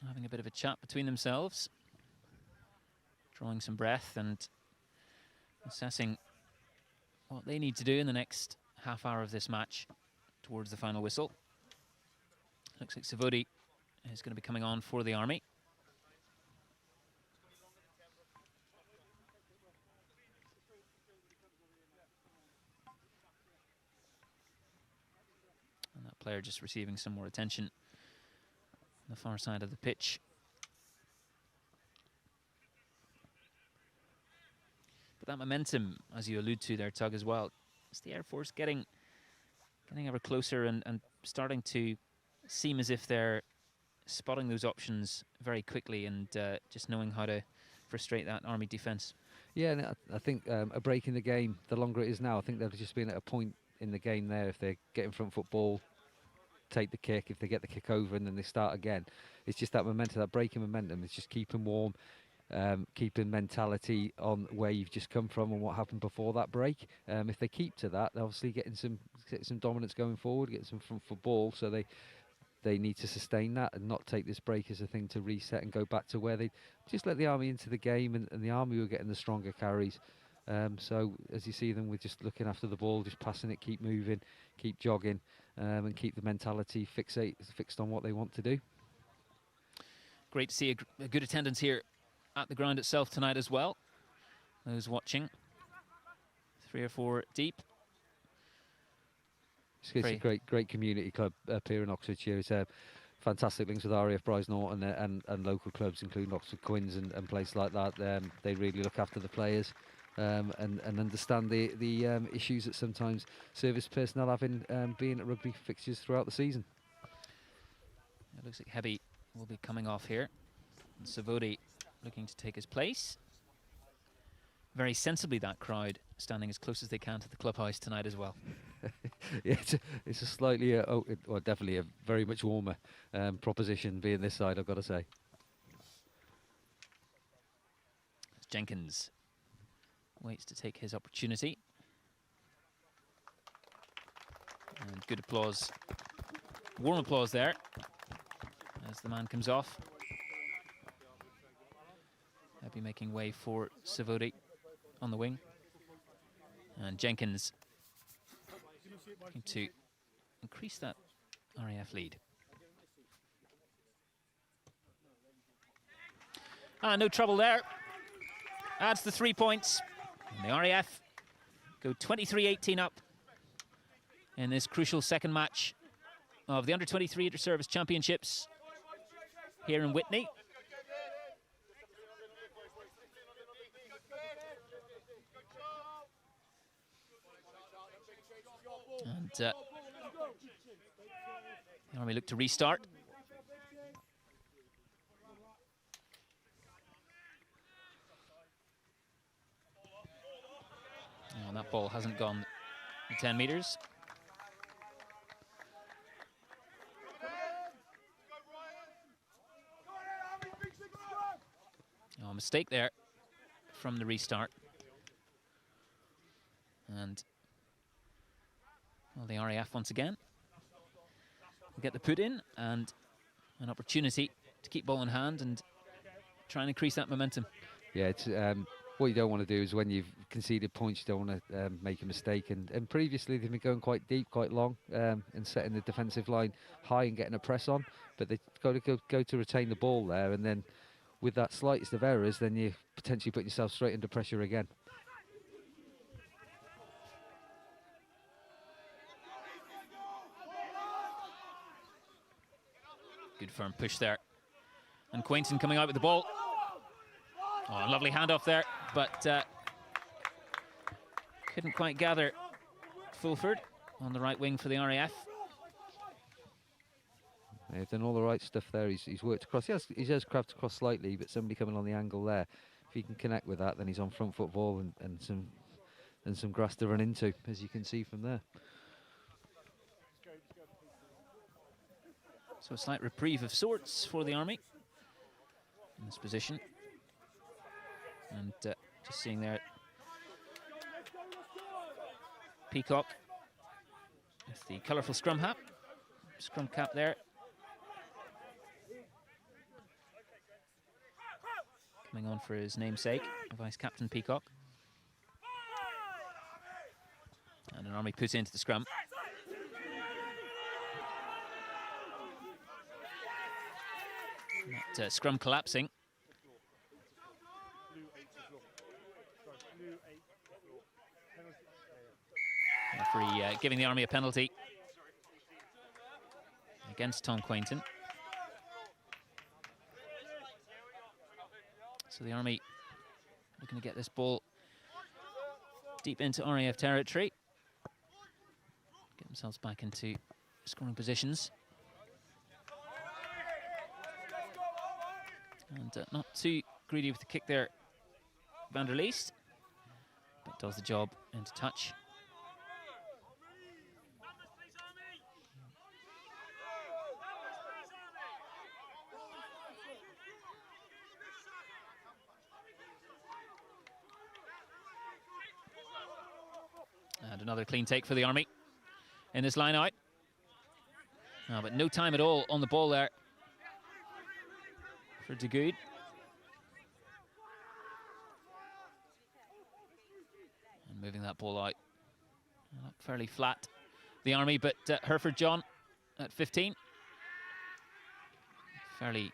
having a bit of a chat between themselves, drawing some breath and assessing what they need to do in the next half hour of this match towards the final whistle. Looks like Savodi is going to be coming on for the Army. And that player just receiving some more attention on the far side of the pitch. But that momentum, as you allude to there, Tug, as well, is the Air Force getting ever closer and starting to seem as if they're spotting those options very quickly and just knowing how to frustrate that Army defence. Yeah, and I think a break in the game, the longer it is now, I think they've just been at a point in the game there. If they get in front football, take the kick, if they get the kick over and then they start again, it's just that momentum, that break in momentum. It's just keeping warm, keeping mentality on where you've just come from and what happened before that break. If they keep to that, they're obviously getting some dominance going forward, getting some front foot ball, so they need to sustain that and not take this break as a thing to reset and go back to where they just let the Army into the game, and the Army were getting the stronger carries. So as you see them, we're just looking after the ball, just passing it, keep moving, keep jogging, and keep the mentality fixed on what they want to do. Great to see a good attendance here at the ground itself tonight as well. Those watching, 3 or 4 deep. It's a great community club up here in Oxfordshire. It's fantastic links with RAF Norton and local clubs, including Oxford Quins and places like that. They really look after the players and understand the issues that sometimes service personnel have in being at rugby fixtures throughout the season. It looks like Heavy will be coming off here. And Savodi looking to take his place. Very sensibly, that crowd standing as close as they can to the clubhouse tonight as well. Yeah, it's a slightly, well, definitely a very much warmer proposition being this side, I've got to say. Jenkins waits to take his opportunity. And good applause, warm applause there as the man comes off. They'll be making way for Savodi on the wing. And Jenkins looking to increase that RAF lead. No trouble there. Adds the 3 points. And the RAF go 23-18 up in this crucial second match of the Under-23 Inter-Service Championships here in Witney. And the Army look to restart. Oh, and that ball hasn't gone the 10 metres. Oh, a mistake there from the restart. And well, the RAF once again will get the put in and an opportunity to keep ball in hand and try and increase that momentum. Yeah, it's what you don't want to do is when you've conceded points, you don't want to make a mistake. And previously they've been going quite deep, quite long, and setting the defensive line high and getting a press on. But they've got to go to retain the ball there, and then with that slightest of errors, then you potentially put yourself straight under pressure again. Good firm push there. And Quainton coming out with the ball. Oh, a lovely handoff there, but couldn't quite gather Fulford on the right wing for the RAF. They've done all the right stuff there. He's worked across. He has crabbed across slightly, but somebody coming on the angle there. If he can connect with that, then he's on front foot ball and some grass to run into, as you can see from there. So a slight reprieve of sorts for the Army in this position. And just seeing there, Peacock with the colourful scrum cap there. Coming on for his namesake, Vice Captain Peacock. And an Army put into the scrum. That scrum collapsing. Referee giving the Army a penalty against Tom Quainton. So the Army looking to get this ball deep into RAF territory. Get themselves back into scoring positions. And not too greedy with the kick there, Van der Leest, but does the job into touch. And another clean take for the Army in this line out. But no time at all on the ball there for De Good. And moving that ball out. Fairly flat, the Army, but Hereford John at 15. Fairly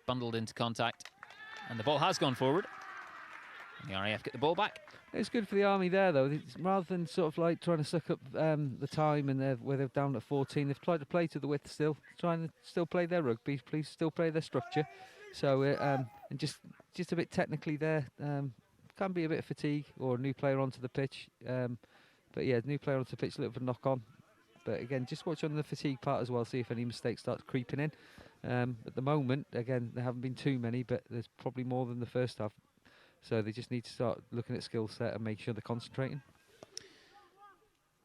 bundled into contact. And the ball has gone forward. And the RAF get the ball back. It's good for the Army there, though. Rather than sort of like trying to suck up the time and where they're down at 14, they've tried to play to the width still, trying to still play their rugby, please still play their structure. So and just a bit technically there, can be a bit of fatigue or a new player onto the pitch. But yeah, new player onto the pitch, a little bit of knock on. But again, just watch on the fatigue part as well, see if any mistakes start creeping in. At the moment, again, there haven't been too many, but there's probably more than the first half. So they just need to start looking at skill set and make sure they're concentrating.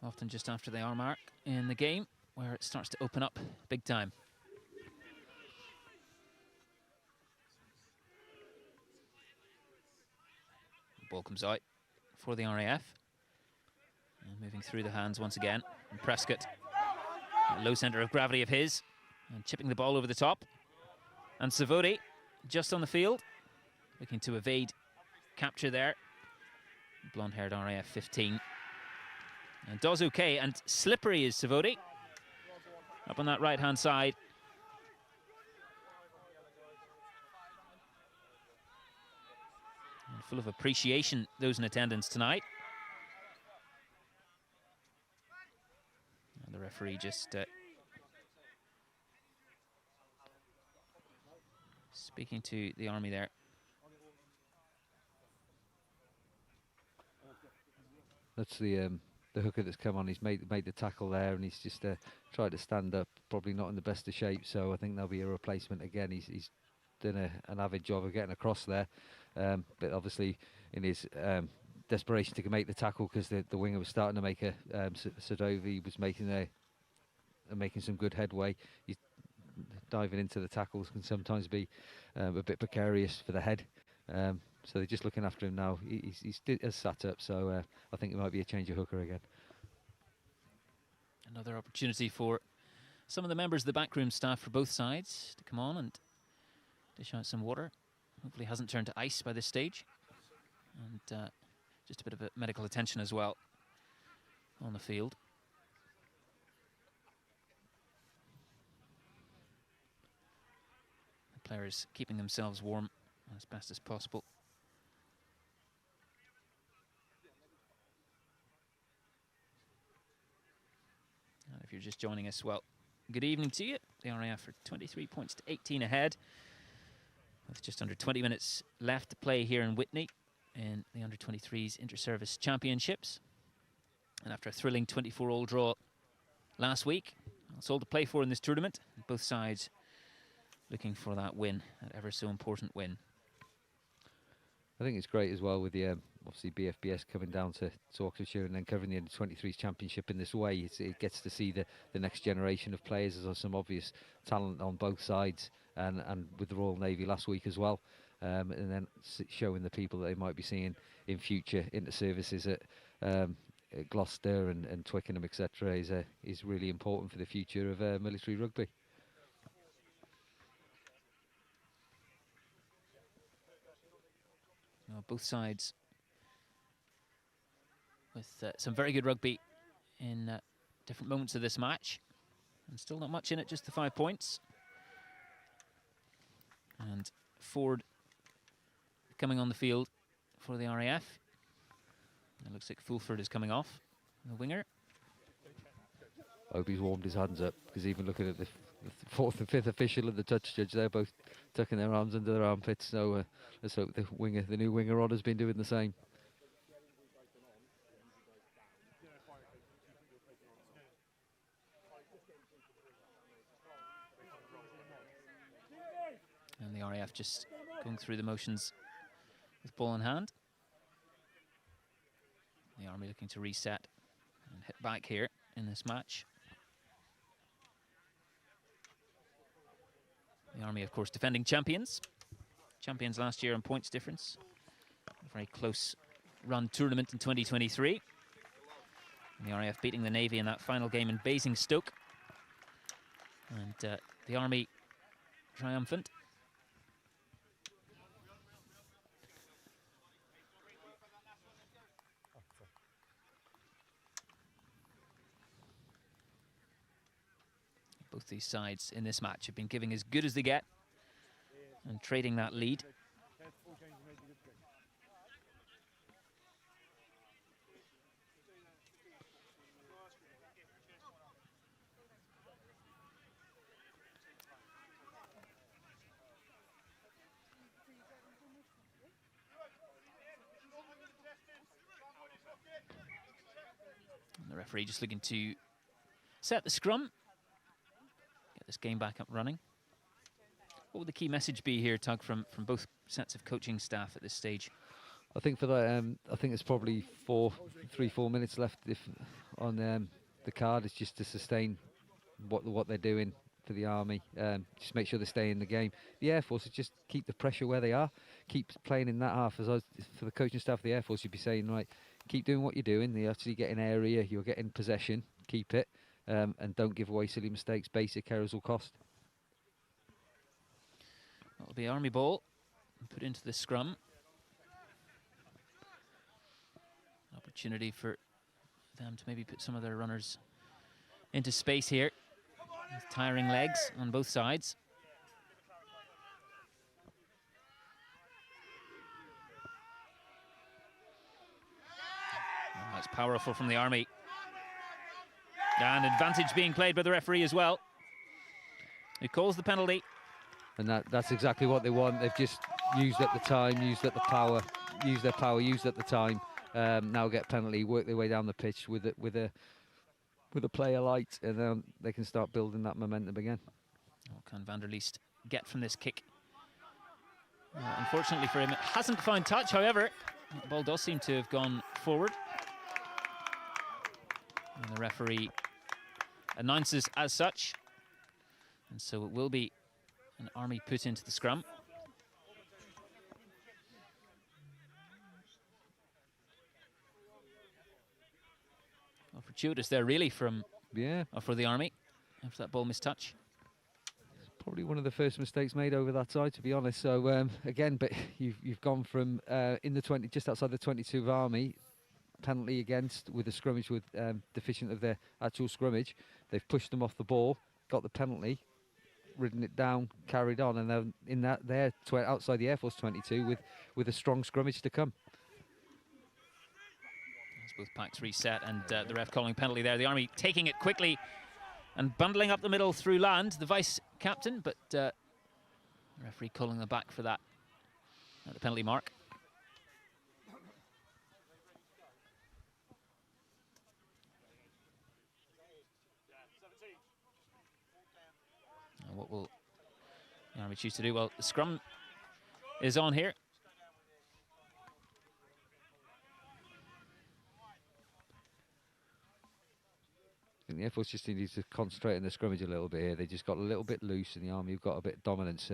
Often just after the hour mark in the game, where it starts to open up big time. The ball comes out for the RAF. And moving through the hands once again. And Prescott, a low centre of gravity of his, and chipping the ball over the top. And Savodi just on the field, looking to evade capture there. Blonde-haired RAF 15. And does okay, and slippery is Savodi. Up on that right-hand side. And full of appreciation, those in attendance tonight. And the referee just speaking to the Army there. That's the hooker that's come on. He's made the tackle there, and he's just tried to stand up. Probably not in the best of shape, so I think there'll be a replacement again. He's done an avid job of getting across there, but obviously in his desperation to make the tackle, because the winger was starting to make a Sadovi was making some good headway. He's diving into the tackles can sometimes be a bit precarious for the head. So they're just looking after him now. He's sat up, so I think it might be a change of hooker again. Another opportunity for some of the members of the backroom staff for both sides to come on and dish out some water. Hopefully hasn't turned to ice by this stage. And just a bit of a medical attention as well on the field. The players keeping themselves warm as best as possible. And if you're just joining us, well, good evening to you. The RAF are 23 points to 18 ahead, with just under 20 minutes left to play here in Witney in the under-23s inter-service championships. And after a thrilling 24-all draw last week, that's all to play for in this tournament. Both sides looking for that win, that ever so important win. I think it's great as well with the obviously BFBS coming down to Oxfordshire and then covering the under-23s championship in this way. It gets to see the next generation of players. There's some obvious talent on both sides, and with the Royal Navy last week as well, and then showing the people that they might be seeing in future inter-services at Gloucester and Twickenham, etc. is really important for the future of military rugby. Well, both sides with some very good rugby in different moments of this match, and still not much in it, just the 5 points. And Ford coming on the field for the RAF. It looks like Fulford is coming off, the winger. I hope he's warmed his hands up, because even looking at the fourth and fifth official and the touch judge, they're both tucking their arms under their armpits. So let's hope the new winger on has been doing the same. And the RAF just going through the motions with ball in hand. The Army looking to reset and hit back here in this match. The Army, of course, defending champions. Champions last year in points difference. A very close run tournament in 2023. And the RAF beating the Navy in that final game in Basingstoke. And the Army triumphant. Both these sides in this match have been giving as good as they get and trading that lead. And the referee just looking to set the scrum, get this game back up running. What would the key message be here, Tug, from both sets of coaching staff at this stage? I think for that, I think it's probably 3-4 minutes left on the card. It's just to sustain what they're doing for the Army. Just make sure they stay in the game. The Air Force is just keep the pressure where they are. Keep playing in that half. For the coaching staff of the Air Force, you'd be saying, right, keep doing what you're doing. You're actually getting area. You're getting possession. Keep it. And don't give away silly mistakes. Basic errors will cost. That'll be Army ball. Put into the scrum. Opportunity for them to maybe put some of their runners into space here. With tiring legs on both sides. Oh, that's powerful from the Army. And advantage being played by the referee as well. He calls the penalty. And that's exactly what they want. They've just used up the time, used up the power, used their power, used up the time. Now get penalty, work their way down the pitch with a player light, and then they can start building that momentum again. What can Van der Leest get from this kick? Unfortunately for him, it hasn't found touch. However, the ball does seem to have gone forward. And the referee announces as such. And so it will be an Army put into the scrum. Well, fortuitous there really from for the Army after that ball mistouch. Probably one of the first mistakes made over that side, to be honest. So again, but you've gone from in the 20, just outside the 22 of Army, penalty against with a scrummage with deficient of their actual scrummage. They've pushed them off the ball, got the penalty, ridden it down, carried on, and then in that they're outside the Air Force 22 with a strong scrummage to come. As both packs reset and the ref calling penalty there. The Army taking it quickly and bundling up the middle through land, the vice captain, but the referee calling them back for that at the penalty mark. And what will the Army choose to do? Well, the scrum is on here. I think the Air Force just needs to concentrate on the scrimmage a little bit here. They just got a little bit loose, and the Army have got a bit of dominance.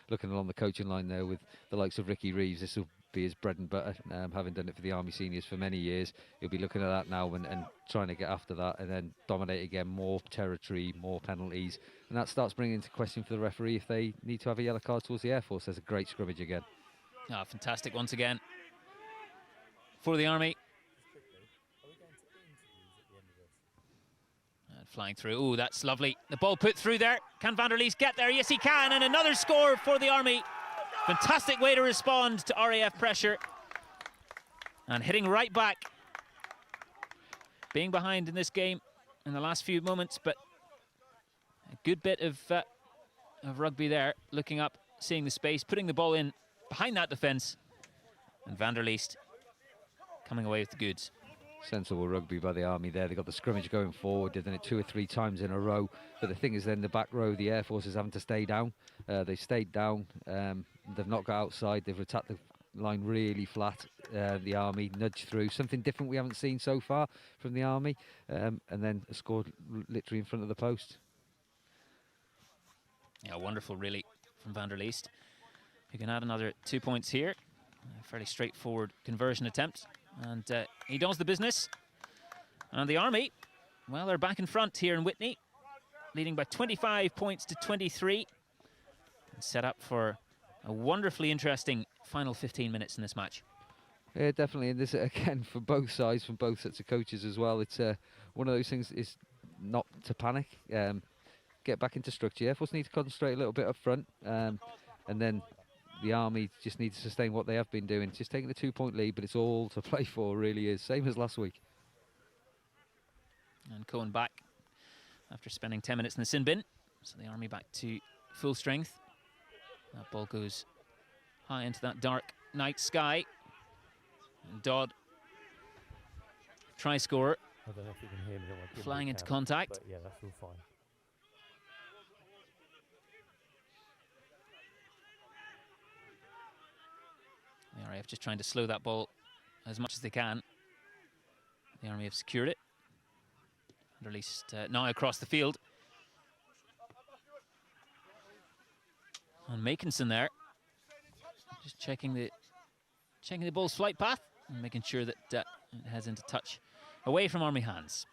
Looking along the coaching line there with the likes of Ricky Reeves, this will be his bread and butter. Having done it for the Army seniors for many years, he'll be looking at that now and trying to get after that and then dominate again, more territory, more penalties. And that starts bringing into question for the referee if they need to have a yellow card towards the Air Force. There's a great scrimmage again. Ah, fantastic once again for the Army. Flying through. Oh, that's lovely. The ball put through there. Can Van der Leest get there? Yes, he can. And another score for the Army. Fantastic way to respond to RAF pressure. And hitting right back. Being behind in this game in the last few moments, but a good bit of rugby there. Looking up, seeing the space, putting the ball in behind that defence. And Van der Leest coming away with the goods. Sensible rugby by the Army there. They got the scrimmage going forward, did it 2 or 3 times in a row. But the thing is, then the back row, the Air Force is having to stay down. They stayed down. They've not got outside. They've attacked the line really flat. The Army nudged through. Something different we haven't seen so far from the Army. And then scored literally in front of the post. Yeah, wonderful, really, from Van der Leest. You can add another 2 points here. A fairly straightforward conversion attempt. And he does the business. And the Army, well, they're back in front here in Witney, leading by 25 points to 23. And set up for a wonderfully interesting final 15 minutes in this match. Yeah, definitely. And this, again, for both sides, from both sets of coaches as well, it's one of those things is not to panic. get back into structure. Air Force need to concentrate a little bit up front, and then the Army just need to sustain what they have been doing. Just taking a 2-point lead, but it's all to play for, really is. Same as last week. And Cohen back after spending 10 minutes in the sin bin. So the Army back to full strength. That ball goes high into that dark night sky. And Dodd, try scorer, I don't know if you can hear me. flying into contact. But yeah, that's all fine. The RAF just trying to slow that ball as much as they can. The Army have secured it. Released now across the field. And Makinson there, just checking the ball's flight path and making sure that it heads into touch away from Army hands.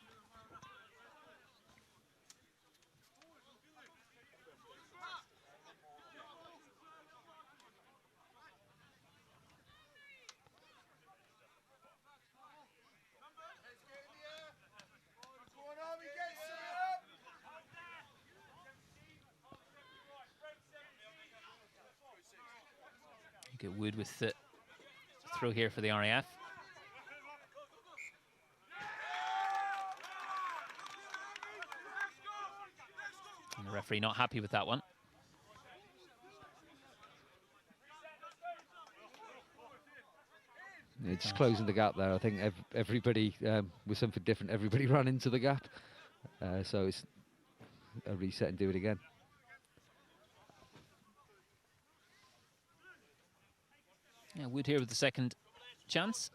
You get Wood with the throw here for the RAF. And the referee not happy with that one. Yeah, just closing the gap there. I think everybody, with something different, everybody ran into the gap. So it's a reset and do it again. Yeah, Wood here with the second chance.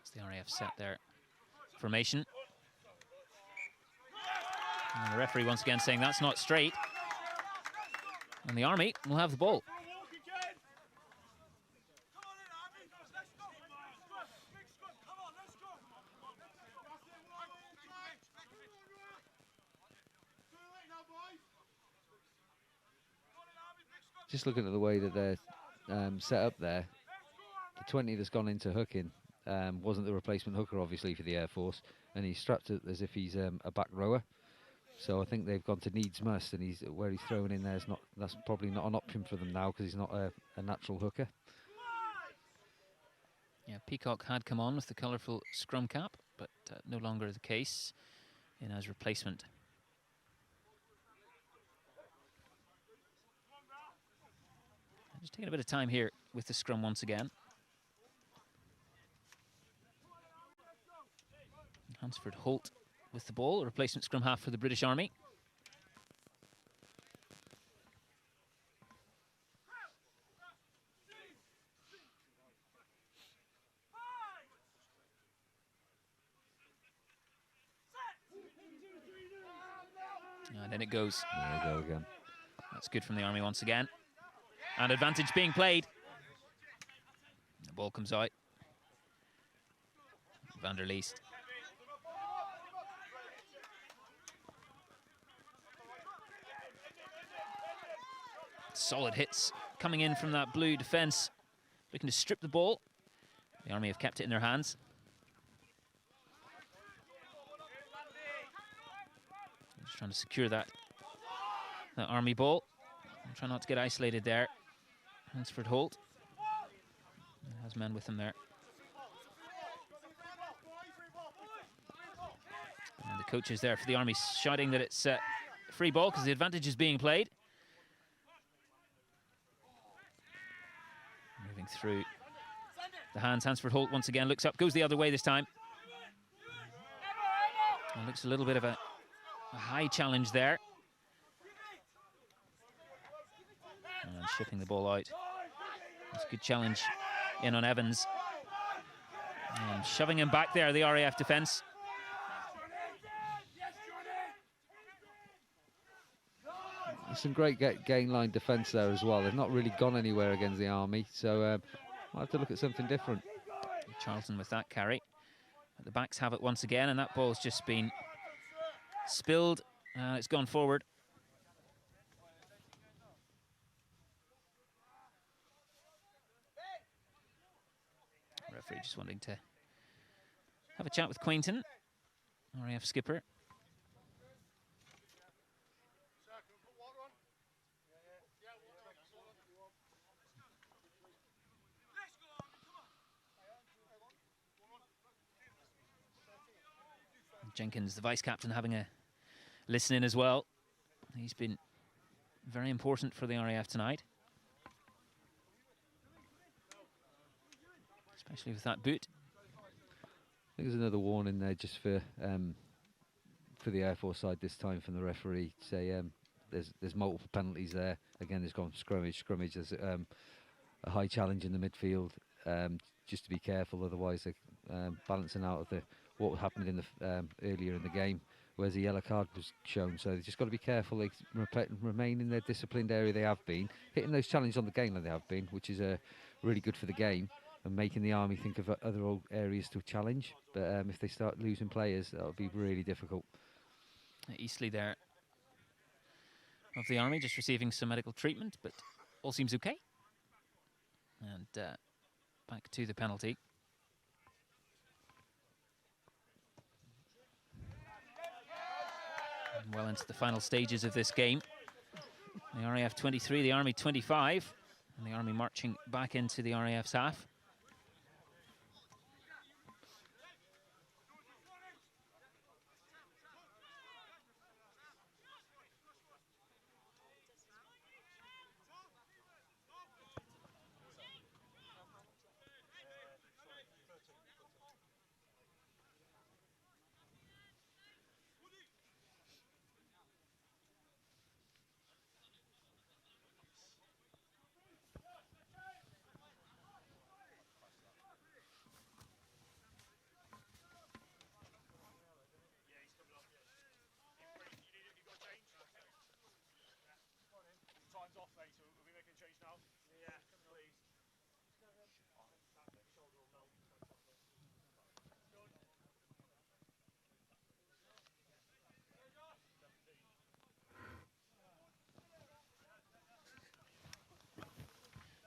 It's the RAF set their formation. And the referee once again saying that's not straight. And the Army will have the ball. Just looking at the way that they're set up there, the 20 that's gone into hooking wasn't the replacement hooker, obviously, for the Air Force, and he's strapped it as if he's a back rower. So I think they've gone to needs must, and where he's thrown in there is not. That's probably not an option for them now because he's not a natural hooker. Yeah, Peacock had come on with the colourful scrum cap, but no longer the case in as replacement. Just taking a bit of time here with the scrum once again. Hansford Holt with the ball, a replacement scrum half for the British Army. And in it goes. There we go again. That's good from the Army once again. And advantage being played. The ball comes out. Van der Leest. Solid hits coming in from that blue defence. Looking to strip the ball. The Army have kept it in their hands. Just trying to secure that Army ball. And try not to get isolated there. Hansford Holt has men with him there. And the coaches there for the Army shouting that it's free ball because the advantage is being played. Moving through the hands, Hansford Holt once again looks up, goes the other way this time. And looks a little bit of a high challenge there. And shipping the ball out. That's a good challenge in on Evans. And shoving him back there, the RAF defence. Some great gain line defence there as well. They've not really gone anywhere against the Army, so I'll have to look at something different. Charlton with that carry. But the backs have it once again, and that ball's just been spilled. It's gone forward. Referee just wanting to have a chat with Quainton, RAF skipper. Jenkins, the vice-captain, having a listen in as well. He's been very important for the RAF tonight, especially with that boot. I think there's another warning there just for the Air Force side this time from the referee. Say there's multiple penalties there. Again, there's gone scrummage. There's a high challenge in the midfield. Just to be careful, otherwise they're balancing out of what happened in the earlier in the game, whereas the yellow card was shown. So they've just got to be careful. They remain in their disciplined area they have been, hitting those challenges on the game that they have been, which is really good for the game, and making the Army think of other areas to challenge. But if they start losing players, that'll be really difficult. Eastleigh there of the Army just receiving some medical treatment, but all seems okay. And back to the penalty. And well into the final stages of this game. The RAF 23, the Army 25, and the Army marching back into the RAF's half.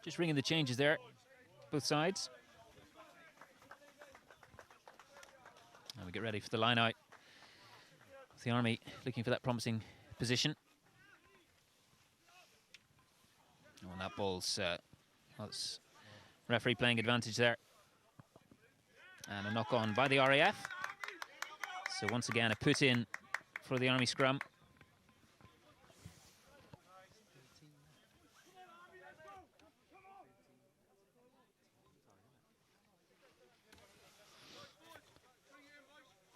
Just ringing the changes there, both sides. And we get ready for the line out. The Army looking for that promising position. Oh, and that ball's that's referee playing advantage there. And a knock on by the RAF. So once again, a put in for the Army scrum.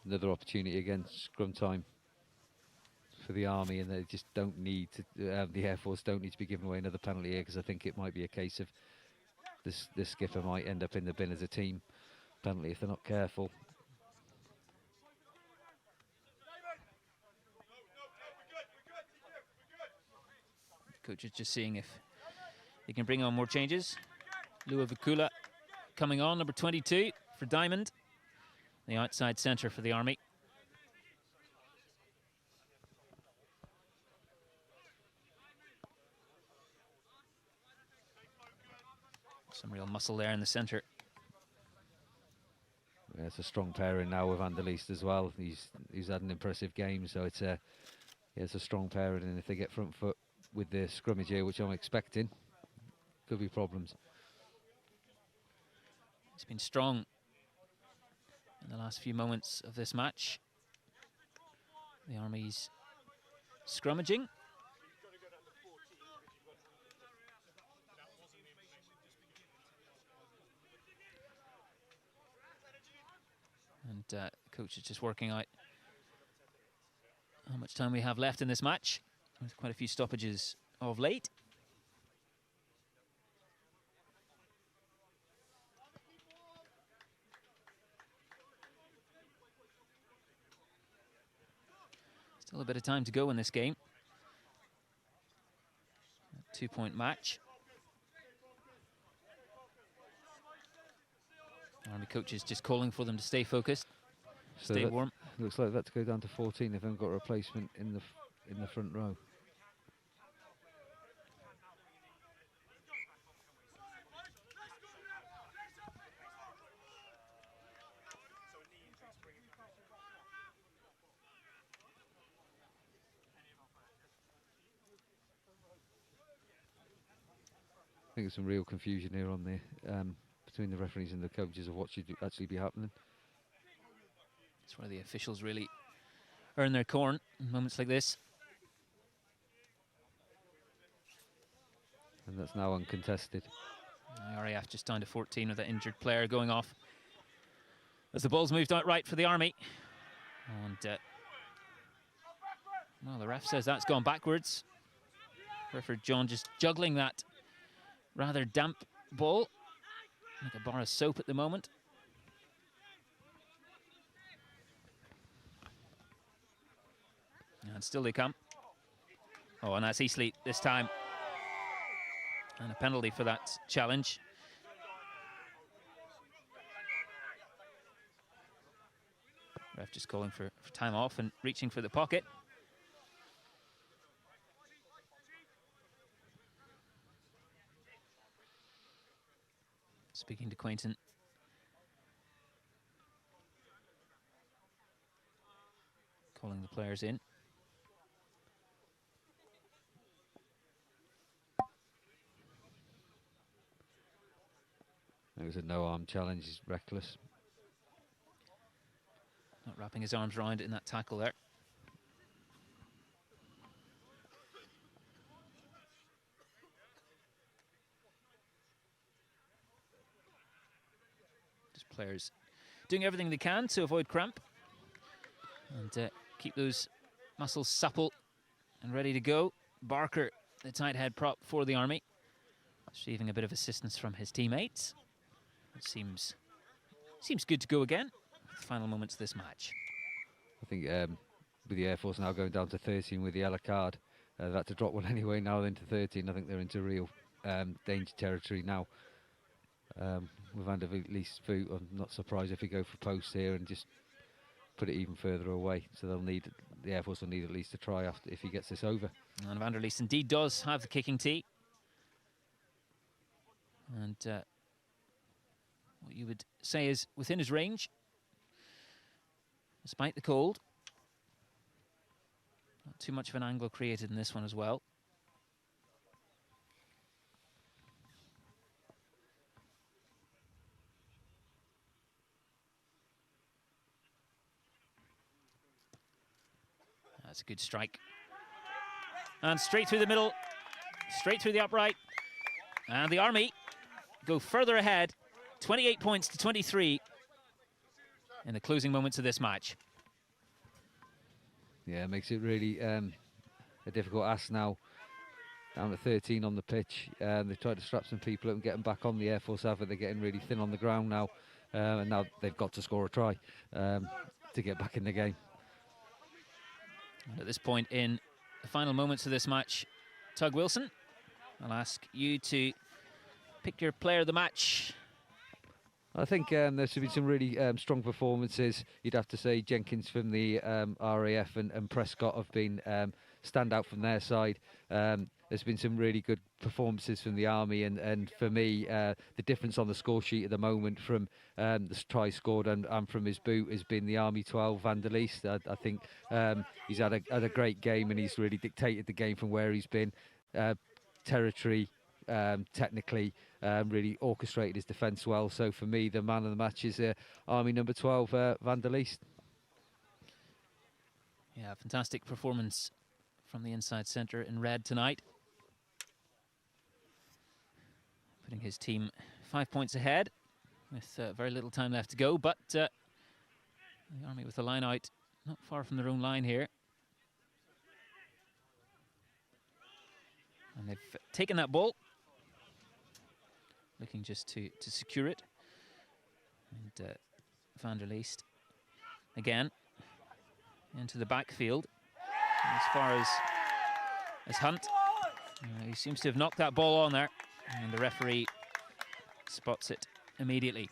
Another opportunity again, scrum time for the Army, and they just don't need to. The Air Force don't need to be giving away another penalty here, because I think it might be a case of this skipper might end up in the bin as a team penalty if they're not careful. Coach is just seeing if he can bring on more changes. Lua Vikula coming on, number 22 for Diamond. The outside centre for the Army. Some real muscle there in the centre. Yeah, it's a strong pairing now with Anderlecht as well. He's had an impressive game, so it's a strong pairing. And if they get front foot with the scrummage here, which I'm expecting, could be problems. It's been strong in the last few moments of this match. The Army's scrummaging. And coach is just working out how much time we have left in this match. There's quite a few stoppages of late. Still a bit of time to go in this game. A 2-point match. Army coaches just calling for them to stay focused, So stay warm. Looks like that to go down to 14. They've only got a replacement in the front row. I think there's some real confusion here on the between the referees and the coaches of what should actually be happening. That's where the officials really earn their corn in moments like this. And that's now uncontested. The RAF just down to 14 with that injured player going off as the ball's moved out right for the Army. And well, the ref says that's gone backwards. Referee John just juggling that rather damp ball, like a bar of soap at the moment. And still they come. Oh, and that's Eastleigh this time. And a penalty for that challenge. Ref just calling for time off and reaching for the pocket. Speaking to Quainton. Calling the players in. It was a no-arm challenge, he's reckless. Not wrapping his arms around it in that tackle there. Just players doing everything they can to avoid cramp and keep those muscles supple and ready to go. Barker, the tight head prop for the Army, receiving a bit of assistance from his teammates. It seems good to go again. Final moments of this match. I think with the Air Force now going down to 13 with the yellow card, they've had to drop one anyway now into 13. I think they're into real danger territory now. With under-23s, I'm not surprised if we go for post here and just put it even further away. So the Air Force will need at least a try after if he gets this over. And Van der Leest indeed does have the kicking tee. And what you would say is within his range, despite the cold. Not too much of an angle created in this one as well. That's a good strike. And straight through the middle, straight through the upright. And the Army go further ahead, 28 points to 23 in the closing moments of this match. Yeah, it makes it really a difficult ask now. Down to 13 on the pitch. They've tried to strap some people up and get them back on. The Air Force have it. They're getting really thin on the ground now. And now they've got to score a try to get back in the game. And at this point in the final moments of this match, Tug Wilson, I'll ask you to pick your player of the match. I think there's been some really strong performances. You'd have to say Jenkins from the RAF and Prescott have been standout from their side. There's been some really good performances from the Army, and for me, the difference on the score sheet at the moment from the try scored and from his boot has been the Army 12, Van der Leest. I think he's had a great game, and he's really dictated the game from where he's been. Territory, technically, really orchestrated his defence well. So for me, the man of the match is Army number 12, Van der Leest. Yeah, fantastic performance from the inside centre in red tonight. Putting his team 5 points ahead with very little time left to go, but the Army with the line out not far from their own line here. And they've taken that ball, looking just to secure it. And Van der Leest again into the backfield. As far as Hunt, he seems to have knocked that ball on there, and the referee spots it immediately.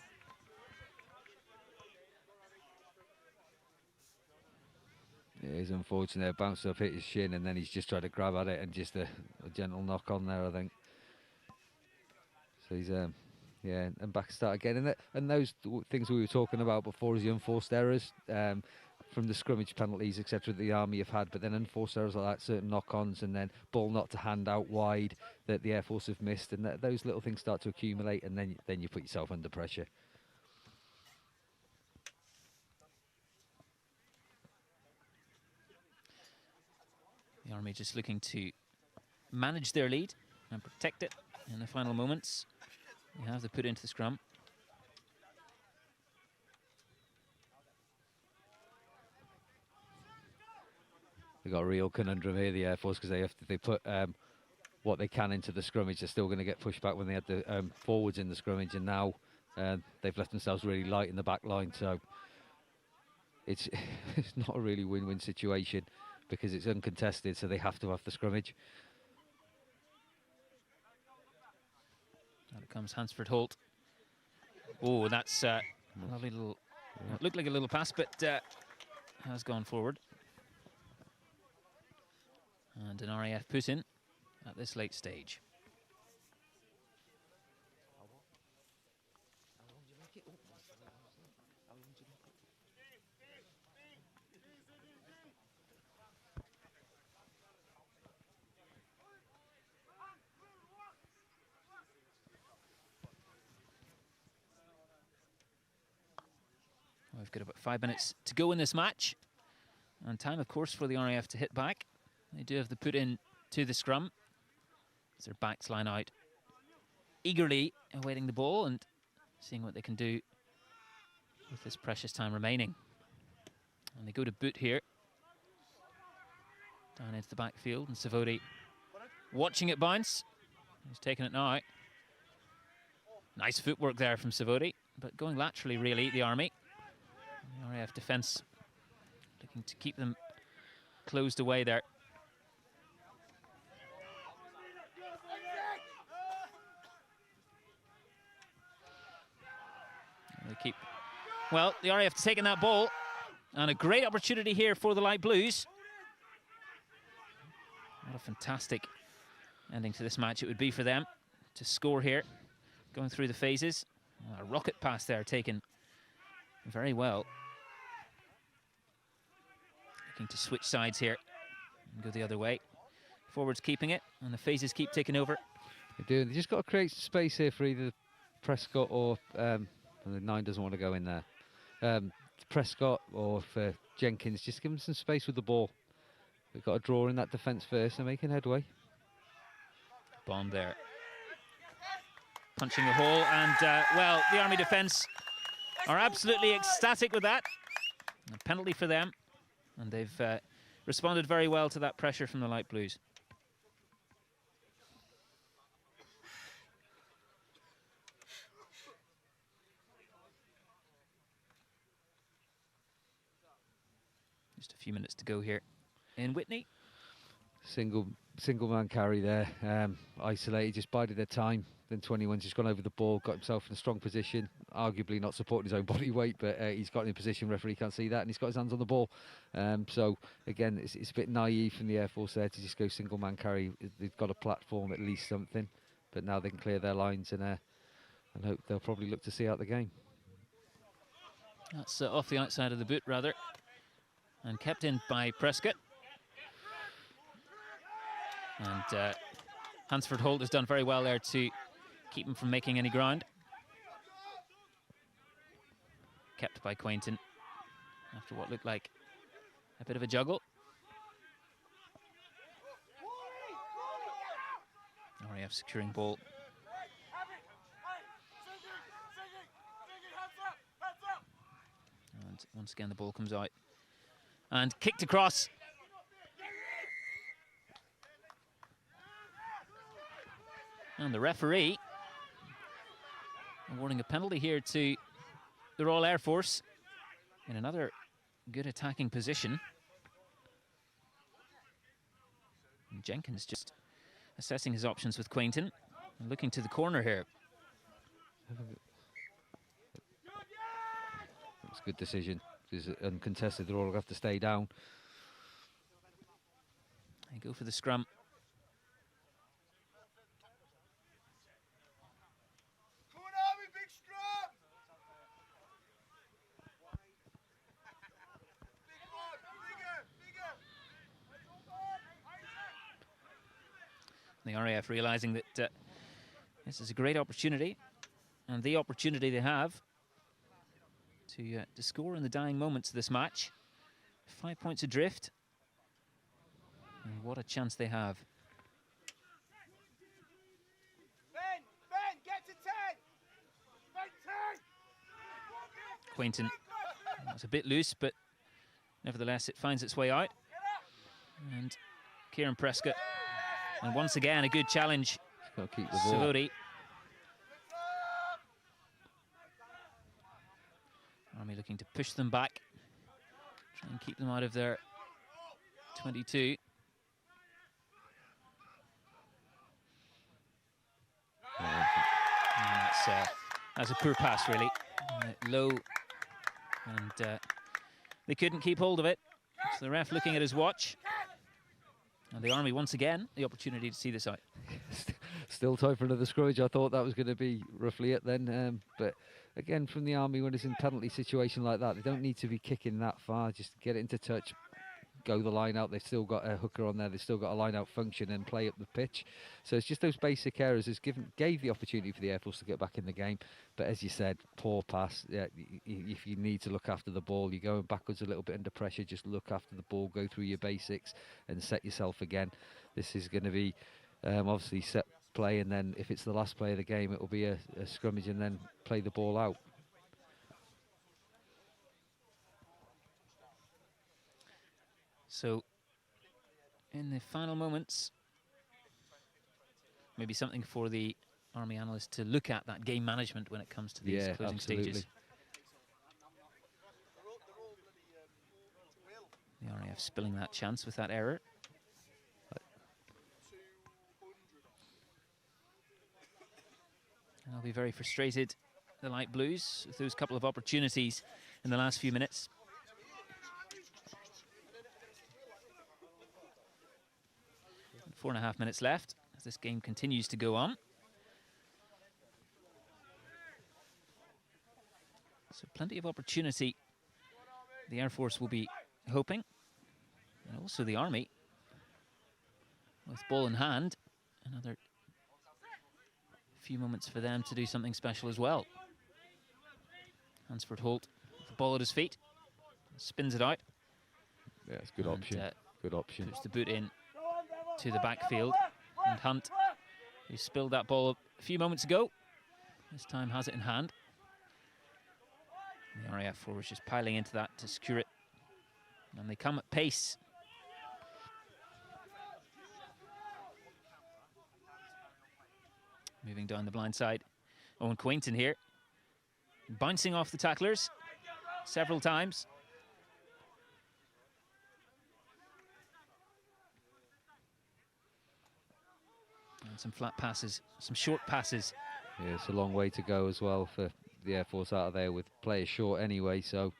Yeah, he's unfortunate. It bounced up, hit his shin, and then he's just tried to grab at it, and just a gentle knock on there, I think. So he's yeah, and back start again, and those things we were talking about before is the unforced errors from the scrummage penalties, etc. that the Army have had, but then unforced errors like that, certain knock-ons, and then ball not to hand out wide that the Air Force have missed, and those little things start to accumulate, and then you put yourself under pressure. The Army just looking to manage their lead and protect it in the final moments. They have the put into the scrum. They've got a real conundrum here, the Air Force, because they put what they can into the scrummage. They're still going to get pushed back when they had the forwards in the scrummage, and now they've left themselves really light in the back line. So it's it's not a really win-win situation because it's uncontested, so they have to have the scrummage. Out it comes Hansford Holt. Oh, that's a lovely little, it looked like a little pass, but has gone forward. And an RAF put in at this late stage. We've got about 5 minutes to go in this match. And time, of course, for the RAF to hit back. They do have the put in to the scrum as their backs line out, eagerly awaiting the ball and seeing what they can do with this precious time remaining. And they go to boot here, down into the backfield, and Savodi watching it bounce. He's taking it now. Nice footwork there from Savodi, but going laterally really, the Army. The RAF defence looking to keep them closed away there. They keep, well, the RAF taking that ball, and a great opportunity here for the Light Blues. What a fantastic ending to this match it would be for them to score here, going through the phases. A rocket pass there taken very well. Looking to switch sides here and go the other way. Forwards keeping it, and the phases keep taking over. They do. They just got to create space here for either Prescott or the 9 doesn't want to go in there. Prescott or for Jenkins, just give them some space with the ball. They've got to draw in that defence first. They're making headway. Bomb there. Punching a hole, and well, the Army defence are absolutely ecstatic with that. A penalty for them, and they've responded very well to that pressure from the Light Blues. Just a few minutes to go here in Witney. Single man carry there, isolated, just bided their time. Then 21's just gone over the ball, got himself in a strong position, arguably not supporting his own body weight, but he's got in a position, referee can't see that, and he's got his hands on the ball. So again, it's a bit naive from the Air Force there to just go single man carry. They've got a platform, at least something, but now they can clear their lines and hope they'll probably look to see out the game. That's off the outside of the boot, rather, and kept in by Prescott. And Hansford Holt has done very well there to keep him from making any ground. Kept by Quainton after what looked like a bit of a juggle. RAF securing ball. And once again the ball comes out. And kicked across. And the referee awarding a penalty here to the Royal Air Force in another good attacking position. And Jenkins just assessing his options with Quainton and looking to the corner here. It's a good decision. It's uncontested. They're all have to stay down. They go for the scrum. The RAF realising that this is a great opportunity, and the opportunity they have to score in the dying moments of this match. 5 points adrift. And what a chance they have. Ben, get to 10! Ben, 10! Quainton was a bit loose, but nevertheless it finds its way out. And Kieran Prescott, and once again a good challenge. Got to keep the ball. Savodi. Army looking to push them back, try and keep them out of their 22. And that's a poor pass, really. Low, and they couldn't keep hold of it. So the ref looking at his watch. And the Army, once again, the opportunity to see this out. Still time for another scrummage. I thought that was going to be roughly it then. But again, from the Army, when it's in penalty situation like that, they don't need to be kicking that far. Just get it into touch, go the line out. They've still got a hooker on there. They've still got a line out function and play up the pitch. So it's just those basic errors. It's gave the opportunity for the Air Force to get back in the game. But as you said, poor pass. Yeah, if you need to look after the ball, you're going backwards a little bit under pressure. Just look after the ball, go through your basics and set yourself again. This is going to be obviously set play, and then if it's the last play of the game, it will be a scrummage and then play the ball out. So in the final moments, maybe something for the Army analysts to look at, that game management when it comes to these closing stages. The RAF spilling that chance with that error. And they'll be very frustrated, the light blues, with those couple of opportunities in the last few minutes. And 4.5 minutes left as this game continues to go on. So plenty of opportunity. The Air Force will be hoping, and also the Army, with ball in hand. Another few moments for them to do something special as well. Hansford Holt with the ball at his feet, spins it out. Yeah, it's a good option. Good option. Puts the boot in to the backfield, and Hunt, who spilled that ball a few moments ago, this time has it in hand. And the RAF forwards just piling into that to secure it, and they come at pace. Moving down the blind side, Owen Quainton here, bouncing off the tacklers several times. And some flat passes, some short passes. Yeah, it's a long way to go as well for the Air Force out of there with players short anyway, so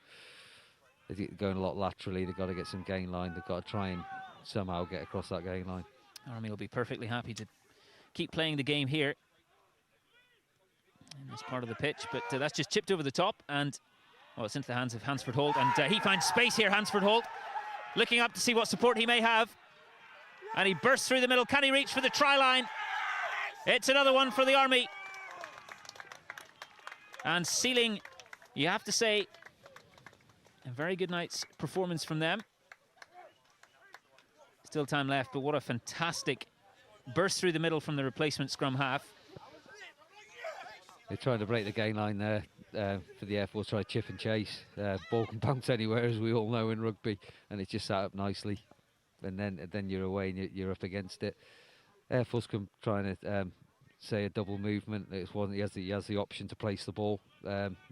they're going a lot laterally. They've got to get some gain line. They've got to try and somehow get across that gain line. Army will be perfectly happy to keep playing the game here in this part of the pitch, but that's just chipped over the top, and it's into the hands of Hansford Holt, and he finds space here. Hansford Holt looking up to see what support he may have, and he bursts through the middle. Can he reach for the try line? It's another one for the Army, and sealing, you have to say, a very good night's performance from them. Still time left, but what a fantastic burst through the middle from the replacement scrum half. They're trying to break the gain line there for the Air Force, try to chip and chase. Ball can bounce anywhere, as we all know in rugby, and it just sat up nicely. And then you're away and you're up against it. Air Force can try and say a double movement. It's one he has the option to place the ball.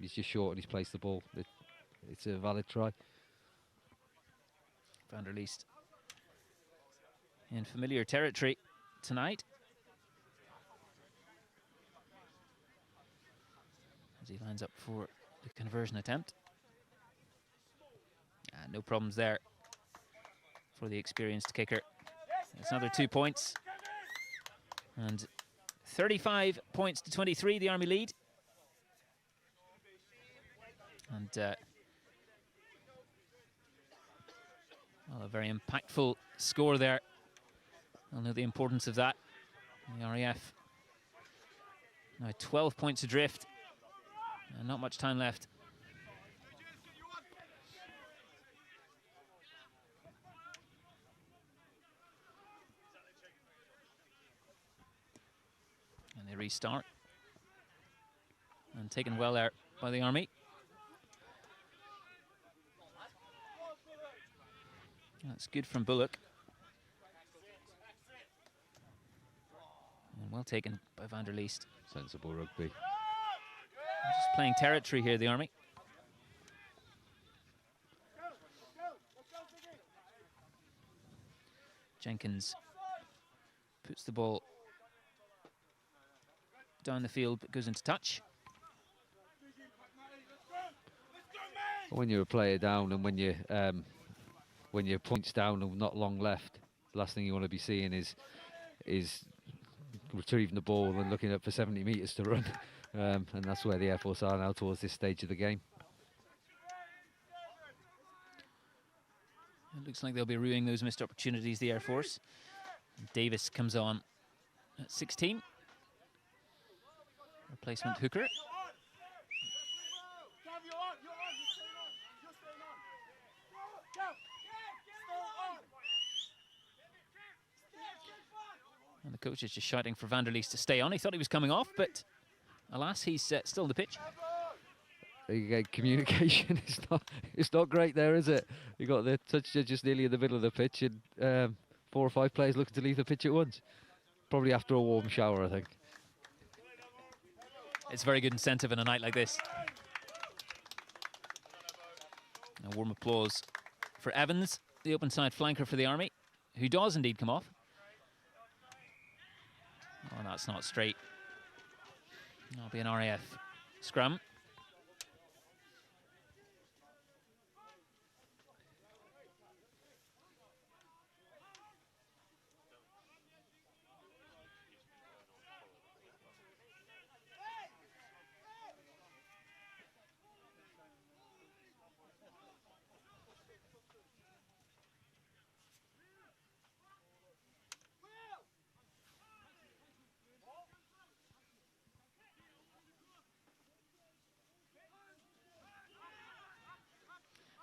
He's just short and he's placed the ball. It's a valid try. Van der Leest in familiar territory tonight, as he lines up for the conversion attempt. No problems there for the experienced kicker. It's another 2 points, and 35 points to 23, the Army lead. And well, a very impactful score there. I'll know the importance of that. The RAF now 12 points adrift, and not much time left. restart. And taken well there by the Army. That's good from Bullock. And well taken by Van der Leest. Sensible rugby. Just playing territory here, the Army. Jenkins puts the ball down the field, but goes into touch. When you're a player down and when you're points down and not long left, the last thing you want to be seeing is retrieving the ball and looking up for 70 metres to run. And that's where the Air Force are now towards this stage of the game. It looks like they'll be ruining those missed opportunities, the Air Force. Davis comes on at 16. Replacement hooker. And the coach is just shouting for Van der Leest to stay on. He thought he was coming off, but alas, he's still on the pitch. Communication is not great there, is it? You got the touch just nearly in the middle of the pitch, and 4 or 5 players looking to leave the pitch at once. Probably after a warm shower, I think. It's very good incentive in a night like this. A warm applause for Evans, the open side flanker for the Army, who does indeed come off. Oh, that's not straight. That'll be an RAF scrum.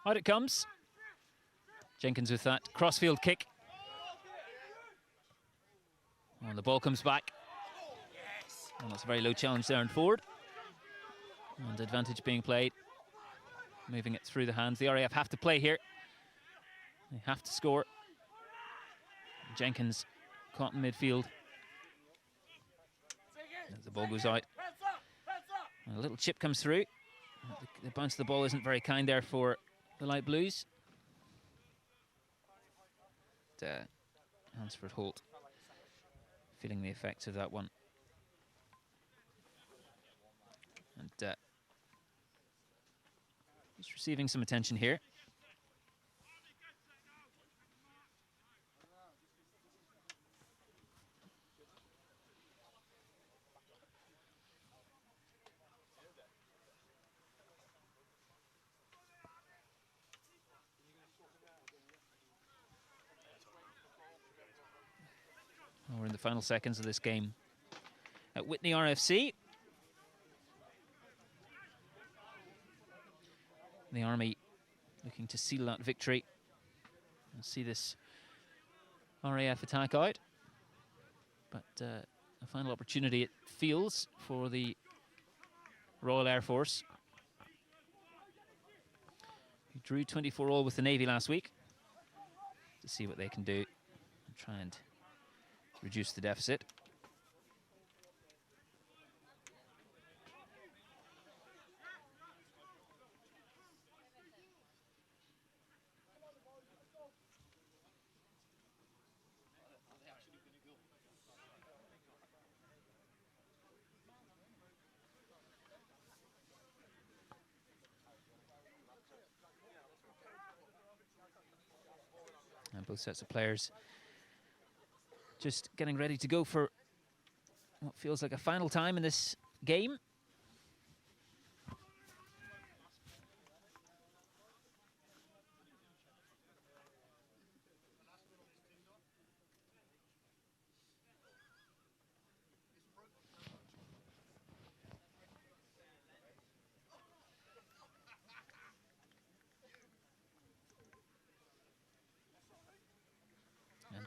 Out it comes. Jenkins with that crossfield kick. And the ball comes back. And that's a very low challenge there and forward. And advantage being played. Moving it through the hands. The RAF have to play here. They have to score. Jenkins caught in midfield. As the ball goes out. And a little chip comes through. The bounce of the ball isn't very kind there for the light blues. Hansford Holt feeling the effects of that one. And just receiving some attention here. We're in the final seconds of this game at Witney RFC. The Army looking to seal that victory and see this RAF attack out. But a final opportunity, it feels, for the Royal Air Force, who drew 24-all with the Navy last week, to see what they can do and try and reduce the deficit. And both sets of players just getting ready to go for what feels like a final time in this game.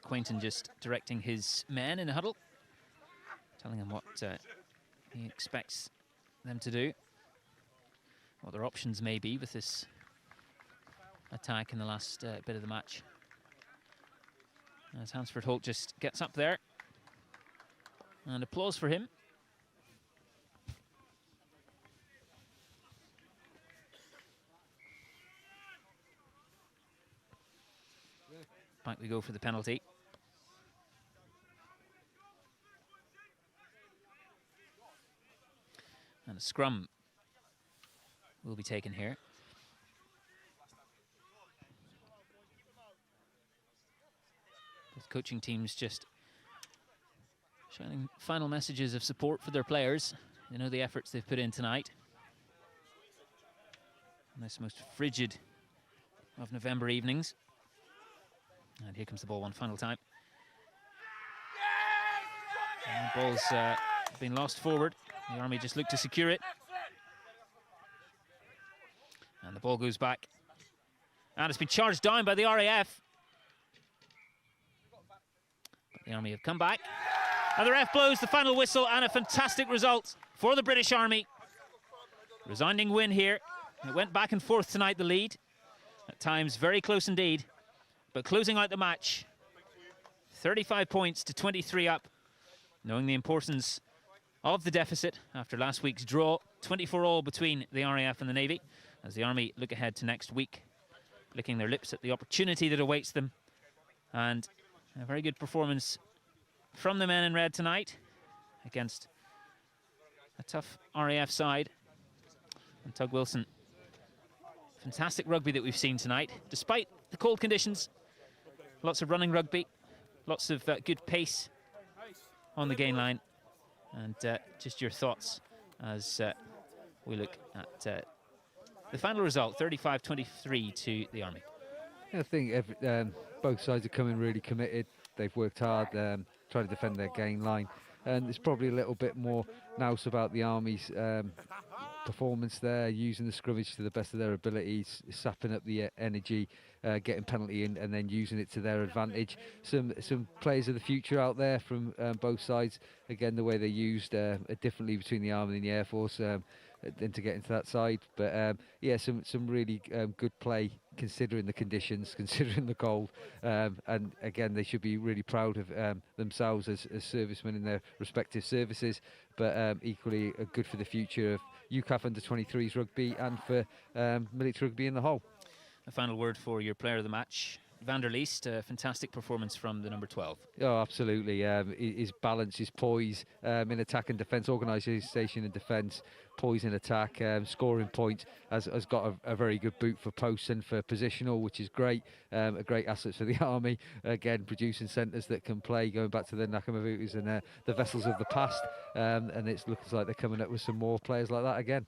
Quainton just directing his men in a huddle, telling them what he expects them to do, what their options may be with this attack in the last bit of the match. As Hansford Holt just gets up there, and applause for him. Back we go for the penalty. And a scrum will be taken here. Both coaching teams just shouting final messages of support for their players. They know the efforts they've put in tonight. On this most frigid of November evenings. And here comes the ball one final time. And the ball's been lost forward. The Army just look to secure it. And the ball goes back. And it's been charged down by the RAF. But the Army have come back. And the ref blows the final whistle, and a fantastic result for the British Army. Resounding win here. It went back and forth tonight, the lead. At times very close indeed. But closing out the match, 35 points to 23 up. Knowing the importance of the deficit after last week's draw, 24 all between the RAF and the Navy, as the Army look ahead to next week, licking their lips at the opportunity that awaits them. And a very good performance from the men in red tonight against a tough RAF side. And Tug Wilson, fantastic rugby that we've seen tonight, despite the cold conditions. Lots of running rugby, lots of good pace on the gain line. And just your thoughts as we look at the final result, 35-23 to the Army. I think both sides are coming really committed. They've worked hard, trying to defend their gain line. And there's probably a little bit more now about the Army's performance there, using the scrummage to the best of their abilities, sapping up the energy, getting penalty in, and then using it to their advantage. Some players of the future out there from both sides. Again, the way they used differently between the Army and the Air Force, and to get into that side. But yeah, some really good play considering the conditions, considering the cold. And again, they should be really proud of themselves as servicemen in their respective services. But equally good for the future of UCAF under-23s rugby and for military rugby in the whole. A final word for your player of the match, Van der Leest. A fantastic performance from the number 12. Oh, absolutely. His balance, his poise in attack and defence, organisation and defence, poise in attack, scoring points, has got a very good boot for posts and for positional, which is great. A great asset for the Army. Again, producing centres that can play, going back to the Nakamavutus and the vessels of the past. And it looks like they're coming up with some more players like that again.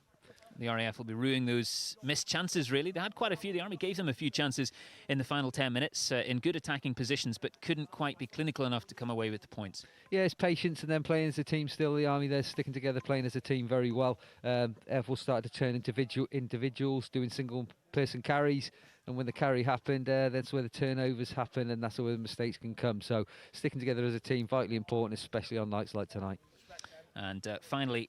The RAF will be rueing those missed chances, really. They had quite a few. The Army gave them a few chances in the final 10 minutes in good attacking positions, but couldn't quite be clinical enough to come away with the points. Yeah, it's patience and then playing as a team still. The Army, they're sticking together, playing as a team very well. Air Force started to turn individuals, doing single-person carries. And when the carry happened, that's where the turnovers happen, and that's where the mistakes can come. So sticking together as a team, vitally important, especially on nights like tonight. And finally,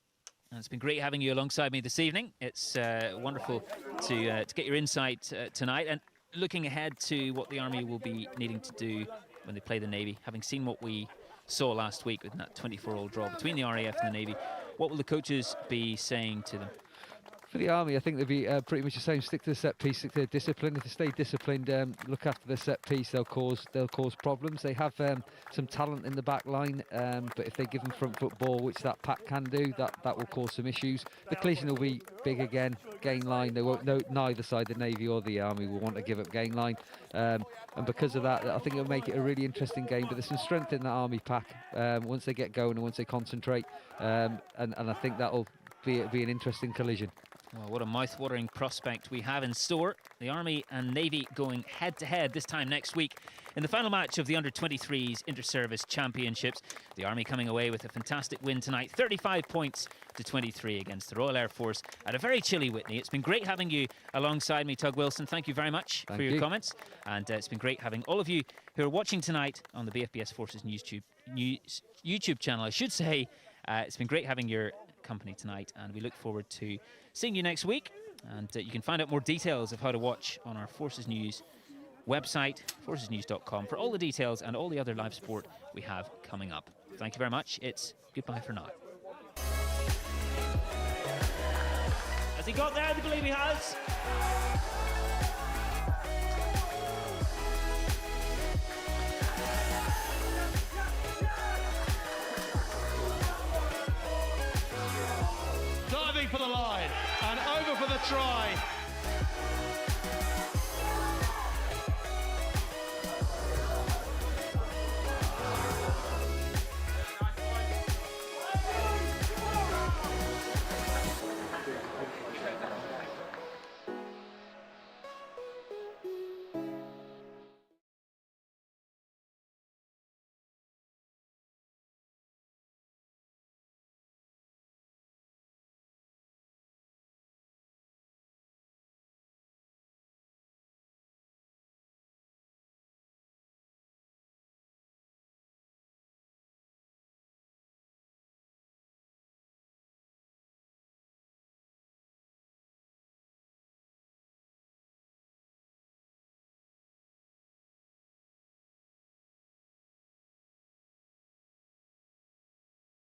and it's been great having you alongside me this evening. It's wonderful to get your insight tonight, and looking ahead to what the Army will be needing to do when they play the Navy. Having seen what we saw last week with that 24-all draw between the RAF and the Navy, what will the coaches be saying to them? For the Army, I think they'll be pretty much the same. Stick to the set piece, stick to their discipline. If they stay disciplined, look after the set piece, they'll cause problems. They have some talent in the back line, but if they give them front foot ball, which that pack can do, that will cause some issues. The collision will be big again. Gain line, they won't. Neither side, the Navy or the Army, will want to give up gain line, and because of that, I think it'll make it a really interesting game. But there's some strength in that Army pack once they get going and once they concentrate, and I think that'll be an interesting collision. Well, what a mouth-watering prospect we have in store. The Army and Navy going head-to-head this time next week in the final match of the Under-23s Inter-Service Championships. The Army coming away with a fantastic win tonight, 35 points to 23 against the Royal Air Force at a very chilly Witney. It's been great having you alongside me, Tug Wilson. Thank you very much for your comments. And it's been great having all of you who are watching tonight on the BFBS Forces YouTube channel, I should say. It's been great having your company tonight, and we look forward to seeing you next week. And you can find out more details of how to watch on our Forces News website, forcesnews.com, for all the details and all the other live sport we have coming up. Thank you very much. It's goodbye for now. Has he got there? I believe he has. Diving for the line and over for the try.